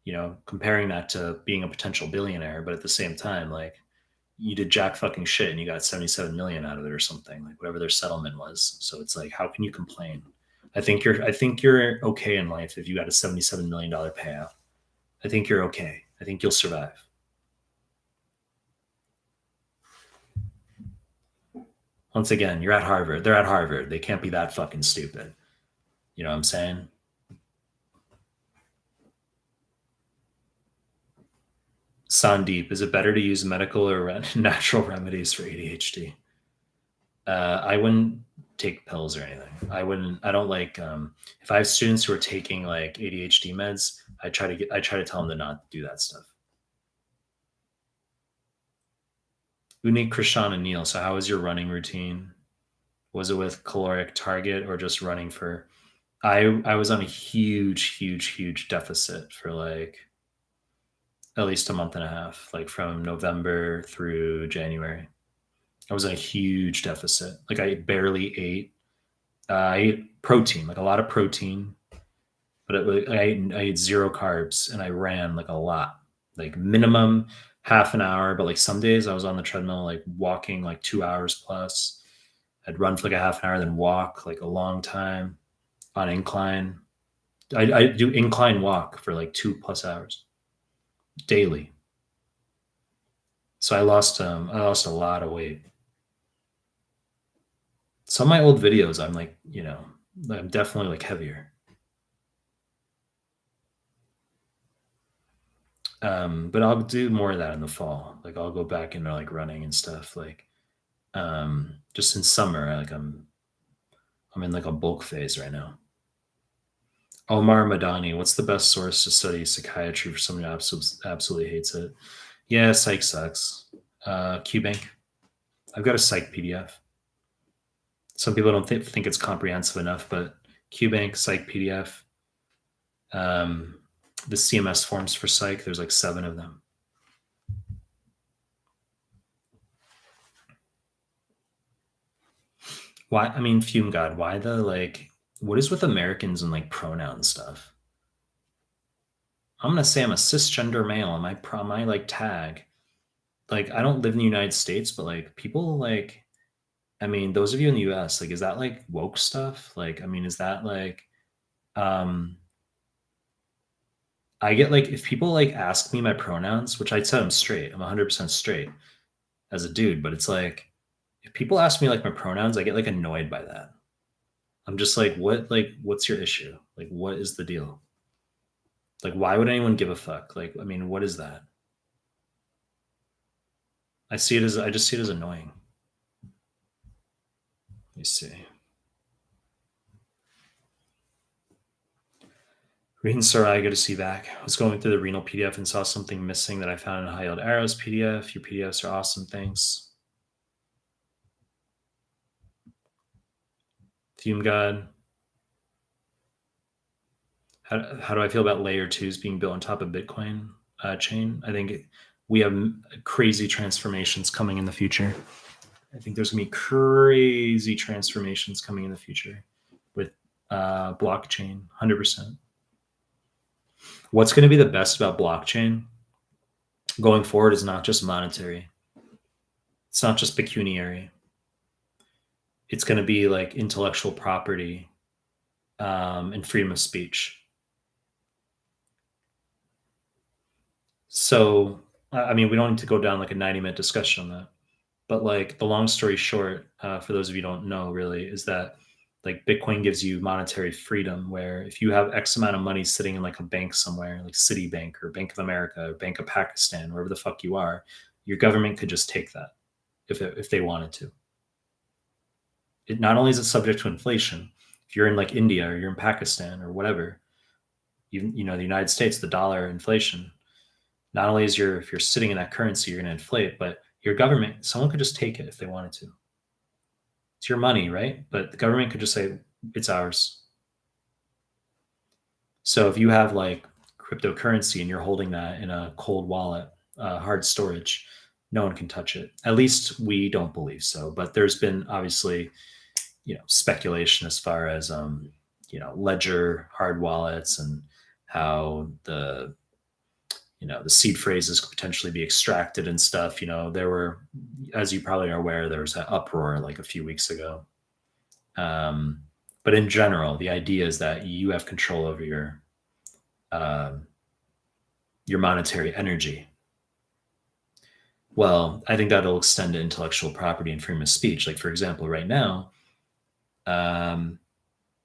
you know, comparing that to being a potential billionaire, but at the same time, like, you did jack fucking shit and you got 77 million out of it or something, like whatever their settlement was. So it's like, how can you complain? I think you're okay in life if you got a $77 million payout. I think you're okay. I think you'll survive. Once again, you're at Harvard. They're at Harvard. They can't be that fucking stupid. You know what I'm saying? Sandeep, is it better to use medical or natural remedies for ADHD? I wouldn't take pills or anything. I don't like, if I have students who are taking like ADHD meds, I try to tell them to not do that stuff. Unique Krishan and Neil. So how was your running routine? Was it with caloric target or just running for, I was on a huge deficit for like at least a month and a half, like from November through January. I was in a huge deficit. Like I barely ate. I ate protein, like a lot of protein, but I ate 0 carbs and I ran like a lot, like minimum half an hour. But like some days I was on the treadmill, like walking like 2 hours plus. I'd run for like a half an hour, then walk like a long time on incline. I do incline walk for like 2+ hours daily. So I lost a lot of weight. Some of my old videos, I'm like, I'm definitely like heavier. But I'll do more of that in the fall. Like I'll go back into like running and stuff. Like just in summer, like I'm in like a bulk phase right now. Omar Madani, what's the best source to study psychiatry for someone who absolutely hates it? Yeah, psych sucks. QBank. I've got a psych PDF. Some people don't think it's comprehensive enough, but QBank, psych PDF, um, the CMS forms for psych, there's like 7 of them. Why? I mean, fume god. Why the like? What is with Americans and like pronoun stuff? I'm gonna say I'm a cisgender male, and my like tag. Like, I don't live in the United States, but like people like. I mean, those of you in the U.S., like, is that like woke stuff? Like, I mean, is that like? Um, I get like if people like ask me my pronouns, which I tell them straight. I'm 100% straight as a dude, but it's like if people ask me like my pronouns, I get like annoyed by that. I'm just like, what? Like, what's your issue? Like, what is the deal? Like, why would anyone give a fuck? Like, I mean, what is that? I just see it as annoying. Let me see. Reading Sarai, good to see you back. I was going through the renal PDF and saw something missing that I found in High Yield Arrows PDF. Your PDFs are awesome. Thanks. Fume God. How do I feel about layer twos being built on top of Bitcoin chain? I think we have crazy transformations coming in the future. I think there's gonna be crazy transformations coming in the future with blockchain, 100%. What's going to be the best about blockchain going forward is not just monetary. It's not just pecuniary. It's going to be like intellectual property and freedom of speech. So, I mean, we don't need to go down like a 90-minute discussion on that. But like the long story short, for those of you who don't know, really, is that like Bitcoin gives you monetary freedom, where if you have X amount of money sitting in like a bank somewhere, like Citibank or Bank of America or Bank of Pakistan, wherever the fuck you are, your government could just take that if they wanted to. It not only is it subject to inflation, if you're in like India or you're in Pakistan or whatever, the United States, the dollar inflation, not only is if you're sitting in that currency, you're going to inflate, but your government, someone could just take it if they wanted to. It's your money, right? But the government could just say it's ours. So if you have like cryptocurrency and you're holding that in a cold wallet, hard storage, no one can touch it. At least we don't believe so. But there's been obviously, speculation as far as ledger hard wallets and how the seed phrases could potentially be extracted and stuff. There were, as you probably are aware, there was an uproar like a few weeks ago. But in general, the idea is that you have control over your monetary energy. Well, I think that'll extend to intellectual property and freedom of speech. Like, for example, right now,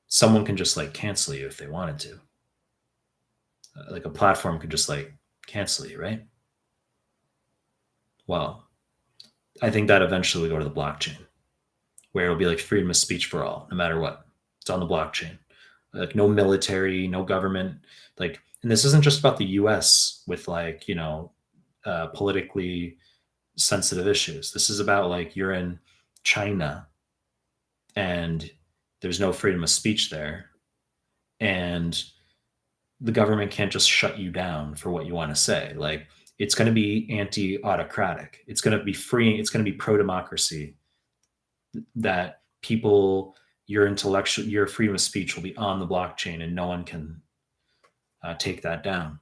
someone can just like cancel you if they wanted to. Like a platform could just like cancel you, right? Well, I think that eventually will go to the blockchain, where it'll be like freedom of speech for all, no matter what. It's on the blockchain. Like no military, no government. Like, and this isn't just about the U.S. with like politically sensitive issues. This is about like you're in China and there's no freedom of speech there, and the government can't just shut you down for what you want to say. Like it's going to be anti-autocratic. It's going to be free. It's going to be pro-democracy. That people, your freedom of speech will be on the blockchain, and no one can take that down.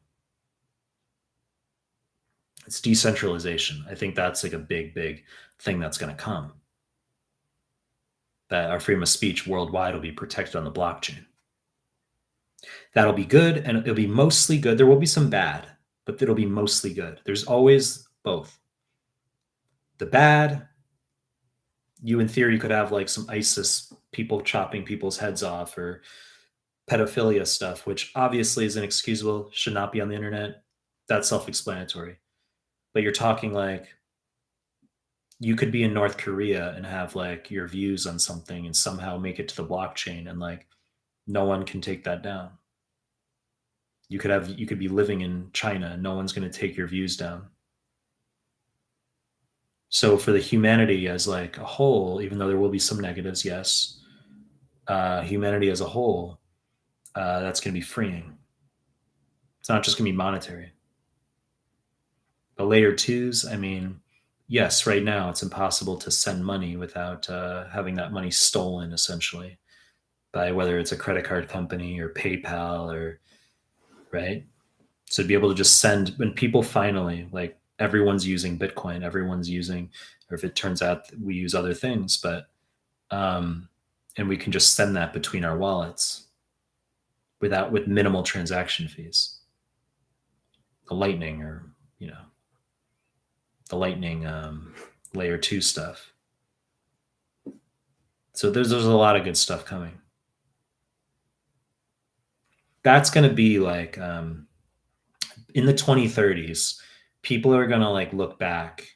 It's decentralization. I think that's like a big, big thing that's going to come. That our freedom of speech worldwide will be protected on the blockchain. That'll be good, and it'll be mostly good. There will be some bad, but it'll be mostly good. There's always both. The bad, you in theory could have like some ISIS people chopping people's heads off, or pedophilia stuff, which obviously is inexcusable, should not be on the internet. That's self-explanatory. But you're talking like you could be in North Korea and have like your views on something and somehow make it to the blockchain, and like no one can take that down. You could be living in China and no one's going to take your views down. So for the humanity as like a whole, even though there will be some negatives, yes, humanity as a whole, that's going to be freeing. It's not just going to be monetary. But layer twos, I mean, yes, right now it's impossible to send money without having that money stolen, essentially, by whether it's a credit card company or PayPal, or right. So to be able to just send, when people finally, like, everyone's using Bitcoin, everyone's using, or if it turns out that we use other things, but and we can just send that between our wallets with minimal transaction fees. The Lightning, or the Lightning layer 2 stuff. So there's a lot of good stuff coming. That's going to be like in the 2030s, people are going to like look back.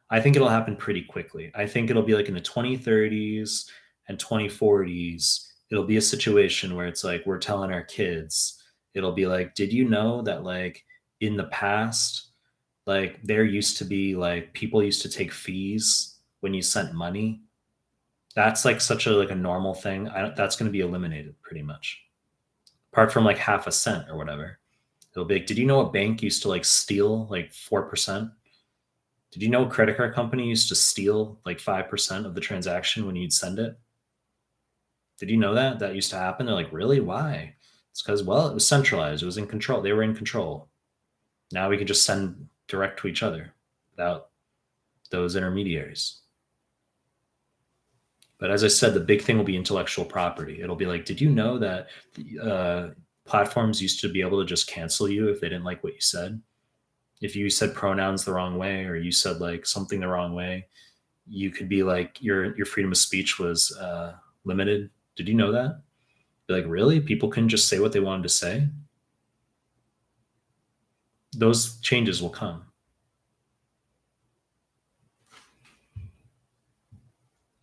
I think it'll happen pretty quickly. I think it'll be like in the 2030s and 2040s. It'll be a situation where it's like we're telling our kids, it'll be like, did you know that like in the past, like there used to be like people used to take fees when you sent money? That's like such a like a normal thing. That's going to be eliminated pretty much, apart from like half a cent or whatever. It'll be like, did you know a bank used to like steal like 4%? Did you know a credit card company used to steal like 5% of the transaction when you'd send it? Did you know that that used to happen? They're like, really? Why? It's because, well, it was centralized. It was in control. They were in control. Now we can just send direct to each other without those intermediaries. But as I said, the big thing will be intellectual property. It'll be like, did you know that platforms used to be able to just cancel you if they didn't like what you said? If you said pronouns the wrong way, or you said like something the wrong way, you could be like your freedom of speech was limited. Did you know that? Be like, really? People couldn't just say what they wanted to say? Those changes will come.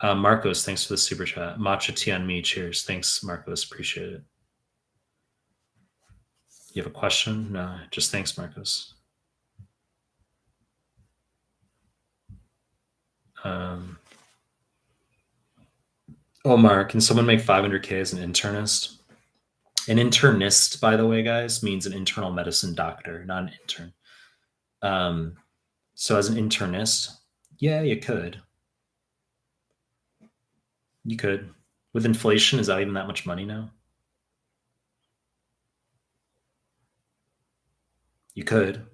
Marcos, thanks for the super chat. Matcha tea on me. Cheers. Thanks, Marcos. Appreciate it. You have a question? No, just thanks, Marcos. Omar, can someone make 500K as an internist? An internist, by the way, guys, means an internal medicine doctor, not an intern. So as an internist, yeah, you could. You could. With inflation, is that even that much money now? You could.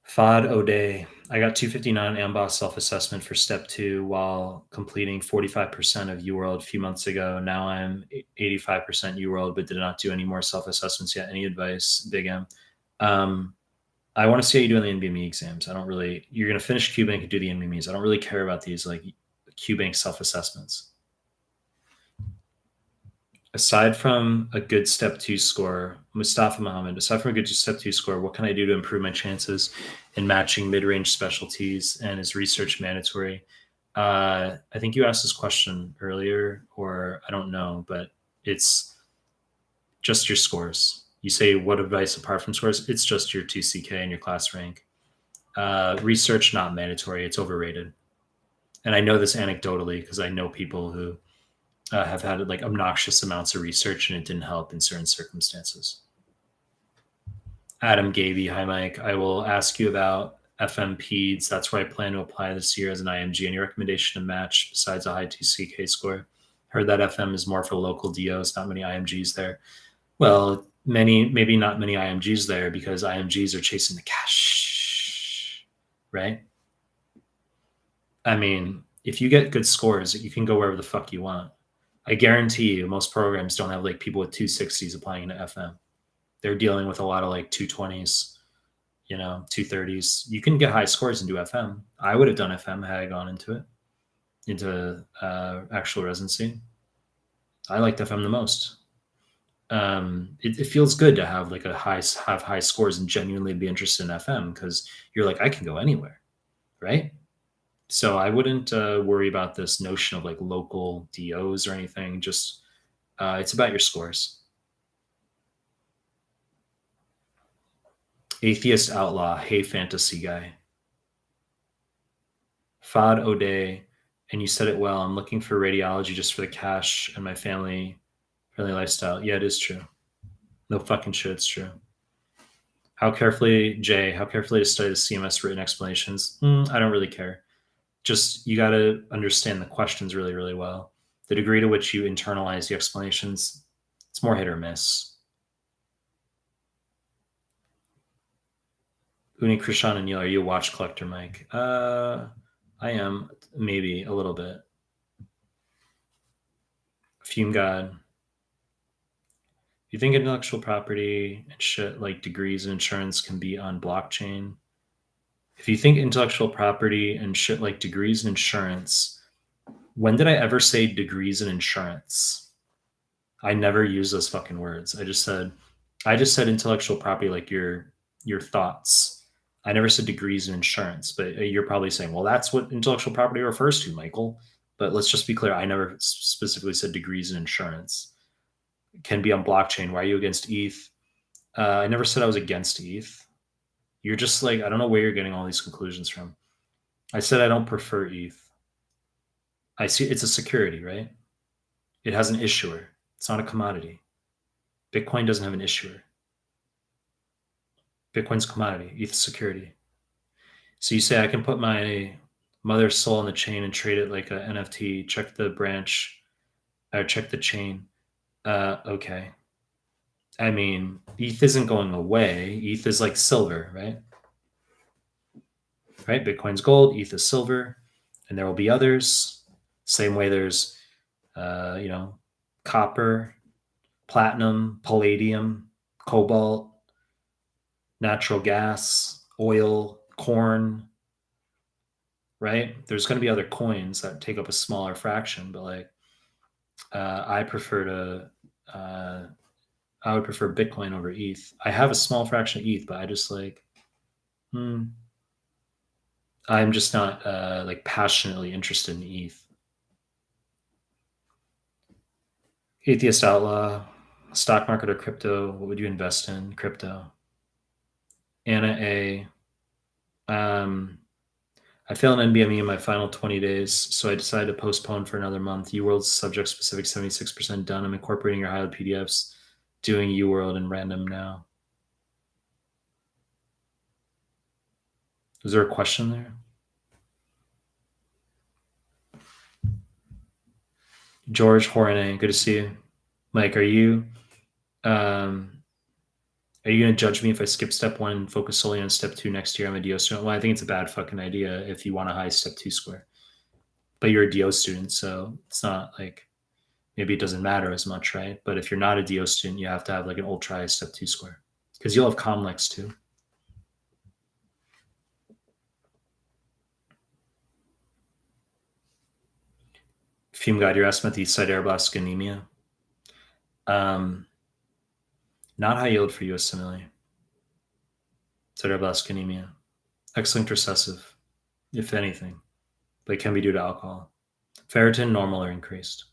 Fad O'Day. I got 259 Amboss self-assessment for step 2 while completing 45% of UWorld a few months ago. Now I'm 85% UWorld, but did not do any more self-assessments yet. Any advice, Big M? I want to see how you do in the NBME exams. I don't really, you're going to finish QBank and do the NBMEs. I don't really care about these like QBank self-assessments. Aside from a good step 2 score, Mustafa Muhammad, aside from a good step 2 score, what can I do to improve my chances in matching mid-range specialties, and is research mandatory? I think you asked this question earlier, or I don't know, but it's just your scores. You say, what advice apart from scores? It's just your 2CK and your class rank. Research, not mandatory. It's overrated. And I know this anecdotally because I know people who have had like obnoxious amounts of research and it didn't help in certain circumstances. Adam Gaby, hi Mike. I will ask you about FMPEDS. That's where I plan to apply this year as an IMG. Any recommendation to match besides a high 2CK score? Heard that FM is more for local DOs, not many IMGs there. Well, maybe not many IMGs there because IMGs are chasing the cash, right? I mean, if you get good scores, you can go wherever the fuck you want. I guarantee you most programs don't have like people with 260s applying into FM. They're dealing with a lot of like 220s, 230s. You can get high scores and do FM. I would have done FM had I gone into actual residency. I liked FM the most. It feels good to have like have high scores and genuinely be interested in FM because you're like, I can go anywhere, right? So I wouldn't worry about this notion of like local DOs or anything. Just it's about your scores. Atheist outlaw, hey fantasy guy. Fad O'Day, and you said it well. I'm looking for radiology just for the cash and my family friendly lifestyle. Yeah, it is true. No fucking shit, it's true. How carefully to study the CMS written explanations? I don't really care. Just you got to understand the questions really, really well. The degree to which you internalize the explanations, it's more hit or miss. Uni Krishan and Neil, are you a watch collector, Mike? I am, maybe a little bit. Fume God. You think intellectual property and shit like degrees and insurance can be on blockchain? If you think intellectual property and shit like degrees and insurance, when did I ever say degrees and insurance? I never use those fucking words. I just said intellectual property like your thoughts. I never said degrees in insurance, but you're probably saying, well, that's what intellectual property refers to, Michael. But let's just be clear. I never specifically said degrees in insurance. It can be on blockchain. Why are you against ETH? I never said I was against ETH. You're just like, I don't know where you're getting all these conclusions from. I said I don't prefer ETH. I see it's a security, right? It has an issuer. It's not a commodity. Bitcoin doesn't have an issuer. Bitcoin's commodity, ETH security. So you say I can put my mother's soul on the chain and trade it like a NFT, check the branch or check the chain. Okay. I mean, ETH isn't going away. ETH is like silver, right? Right? Bitcoin's gold, ETH is silver, and there will be others. Same way there's, copper, platinum, palladium, cobalt, natural gas, oil, corn, right? There's going to be other coins that take up a smaller fraction, but like I would prefer Bitcoin over ETH. I have a small fraction of ETH, but I just like, I'm just not like passionately interested in ETH. Atheist outlaw, stock market or crypto? What would you invest in? Crypto. Anna A. I failed an NBME in my final 20 days, so I decided to postpone for another month. UWorld's subject specific 76% done. I'm incorporating your highlight PDFs, doing UWorld and random now. Is there a question there? George Horane, good to see you. Mike, are you going to judge me if I skip step 1 and focus solely on step 2 next year? I'm a DO student. Well, I think it's a bad fucking idea if you want a high step 2 score. But you're a DO student, so it's not like maybe it doesn't matter as much, right? But if you're not a DO student, you have to have like an ultra high step 2 score because you'll have Comlex too. Fume God, you're asking about the sideroblast anemia. Not high yield for USMLE. Sideroblast anemia. X-linked recessive, if anything, but it can be due to alcohol. Ferritin, normal or increased.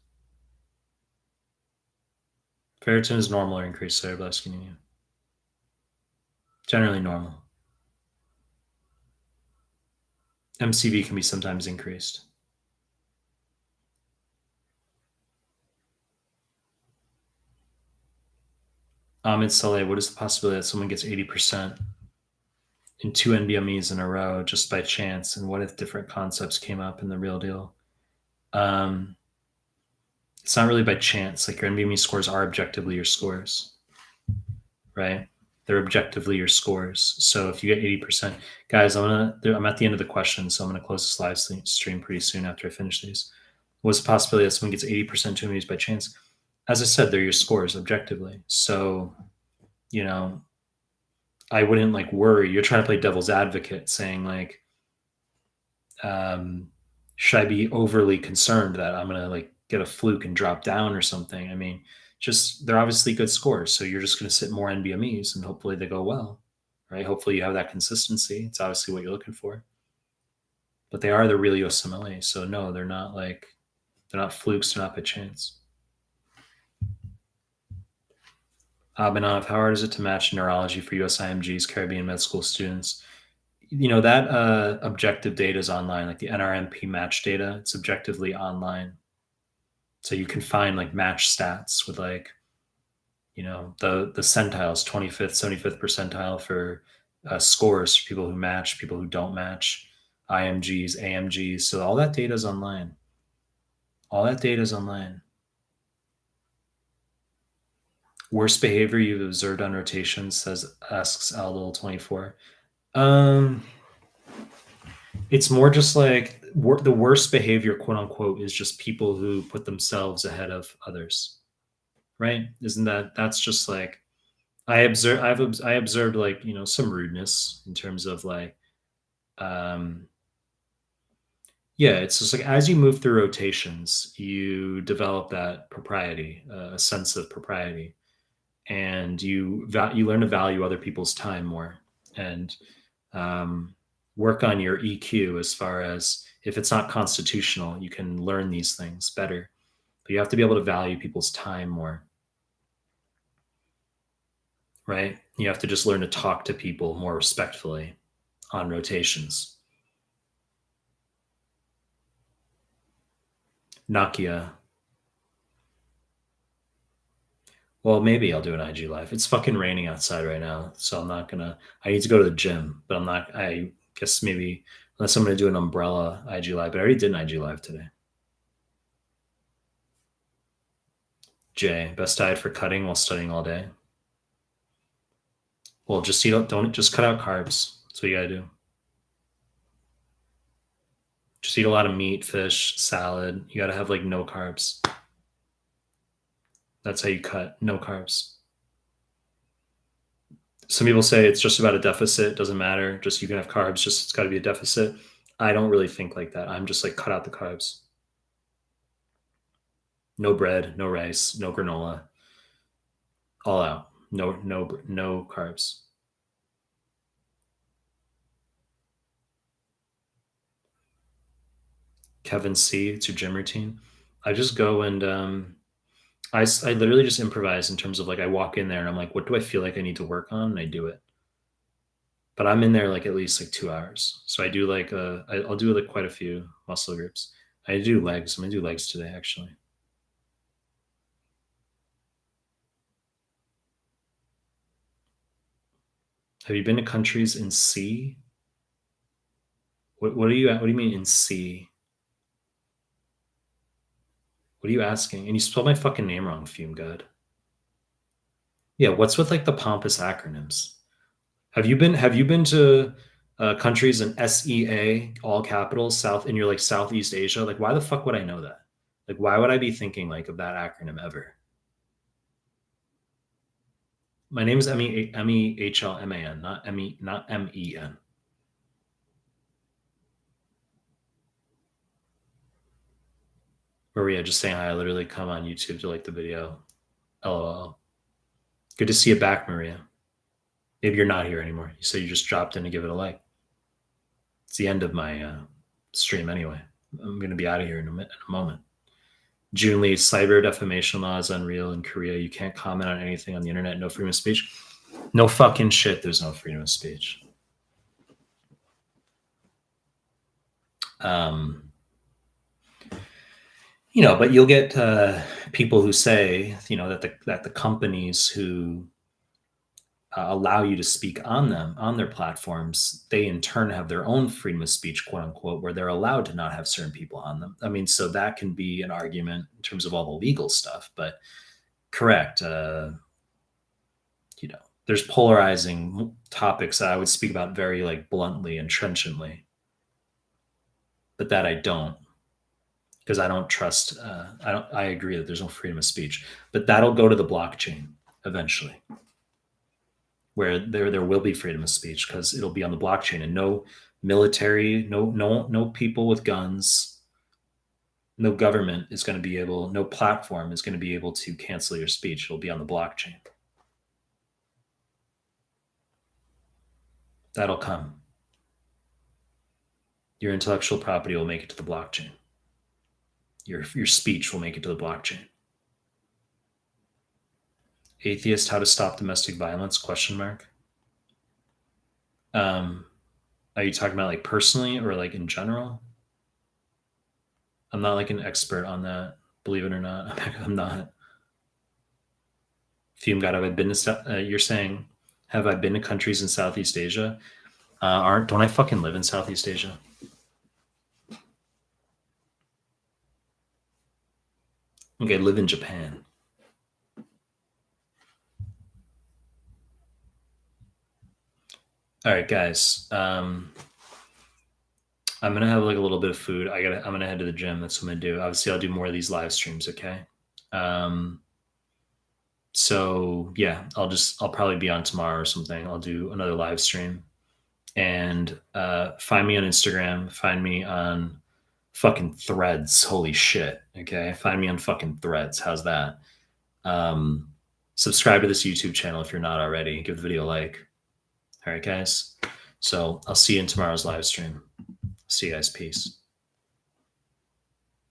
Ferritin is normal or increased sideroblast anemia. Generally normal. MCV can be sometimes increased. Ahmed Saleh, what is the possibility that someone gets 80% in 2 NBMEs in a row just by chance? And what if different concepts came up in the real deal? It's not really by chance. Like your NBME scores are objectively your scores, right? They're objectively your scores. So if you get 80%, guys, I'm at the end of the question, so I'm going to close this live stream pretty soon after I finish these. What's the possibility that someone gets 80% 2 NBMEs by chance? As I said, they're your scores objectively. So, I wouldn't like worry. You're trying to play devil's advocate, saying like, um, should I be overly concerned that I'm gonna like get a fluke and drop down or something? I mean, just they're obviously good scores, so you're just gonna sit more NBMEs and hopefully they go well, right? Hopefully you have that consistency. It's obviously what you're looking for. But they are the real USMLE, so no, they're not flukes, they're not by chance. Abhinav, how hard is it to match neurology for USIMG's Caribbean med school students? That objective data is online, like the NRMP match data. It's objectively online, so you can find like match stats with like the centiles, 25th, 75th percentile for scores for people who match, people who don't match, IMGs, AMGs. So all that data is online. All that data is online. Worst behavior you've observed on rotation, asks Aldol24. It's more just like the worst behavior, quote unquote, is just people who put themselves ahead of others, right? Isn't that's just like I observed like some rudeness in terms of like um yeah, it's just like as you move through rotations, you develop that propriety, a sense of propriety, and you learn to value other people's time more, and um, work on your EQ as far as if it's not constitutional, you can learn these things better. But you have to be able to value people's time more, right? You have to just learn to talk to people more respectfully on rotations. Nakia. Well, maybe I'll do an IG live. It's fucking raining outside right now, so I'm not gonna. I need to go to the gym, but I'm not. I guess maybe unless I'm gonna do an umbrella IG live, but I already did an IG live today. Jay, best diet for cutting while studying all day. Well, just don't just cut out carbs. That's what you gotta do. Just eat a lot of meat, fish, salad. You gotta have like no carbs. That's how you cut. No carbs. Some people say it's just about a deficit. Doesn't matter. Just you can have carbs. Just it's got to be a deficit. I don't really think like that. I'm just like cut out the carbs. No bread, no rice, no granola. All out. No carbs. Kevin C, it's your gym routine. I just go and I literally just improvise in terms of like I walk in there and I'm like, what do I feel like I need to work on? And I do it. But I'm in there like at least like 2 hours. So I do like I'll do like quite a few muscle groups. I do legs. I'm gonna do legs today actually. Have you been to countries in C? What are you? What do you mean in C? What are you asking? And you spelled my fucking name wrong, Fume God. Yeah, what's with like the pompous acronyms? Have you been to countries in SEA, all capitals, South, and you're like Southeast Asia? Like, why the fuck would I know that? Like, why would I be thinking like of that acronym ever? My name is Mehlman, not MEN. Maria, just saying hi. I literally come on YouTube to like the video. LOL. Good to see you back, Maria. Maybe you're not here anymore. You said you just dropped in to give it a like. It's the end of my stream anyway. I'm going to be out of here in a moment. June Lee, cyber defamation law is unreal in Korea. You can't comment on anything on the internet. No freedom of speech. No fucking shit. There's no freedom of speech. But you'll get people who say, that the companies who allow you to speak on their platforms, they in turn have their own freedom of speech, quote unquote, where they're allowed to not have certain people on them. I mean, so that can be an argument in terms of all the legal stuff, but correct. There's polarizing topics that I would speak about very like bluntly and trenchantly, but that I don't, because I don't trust. I agree that there's no freedom of speech, but that'll go to the blockchain eventually. where there will be freedom of speech because it'll be on the blockchain, and no military, no people with guns, no government is going to be able, no platform is going to be able to cancel your speech. It'll be on the blockchain. That'll come. Your intellectual property will make it to the blockchain. Your speech will make it to the blockchain. Atheist, how to stop domestic violence? Question mark. Um, are you talking about like personally or like in general? I'm not like an expert on that, believe it or not. I'm not. Fume God, have I been to? You're saying, have I been to countries in Southeast Asia? Don't I fucking live in Southeast Asia? Okay, live in Japan. All right, guys. I'm gonna have like a little bit of food. I'm gonna head to the gym. That's what I'm gonna do. Obviously, I'll do more of these live streams. Okay. Um, so yeah, I'll probably be on tomorrow or something. I'll do another live stream, and find me on Instagram. Find me on fucking Threads. Holy shit. Okay, find me on fucking Threads. How's that? Um, subscribe to this YouTube channel if you're not already. Give the video a like. All right, guys. So I'll see you in tomorrow's live stream. See you guys. Peace.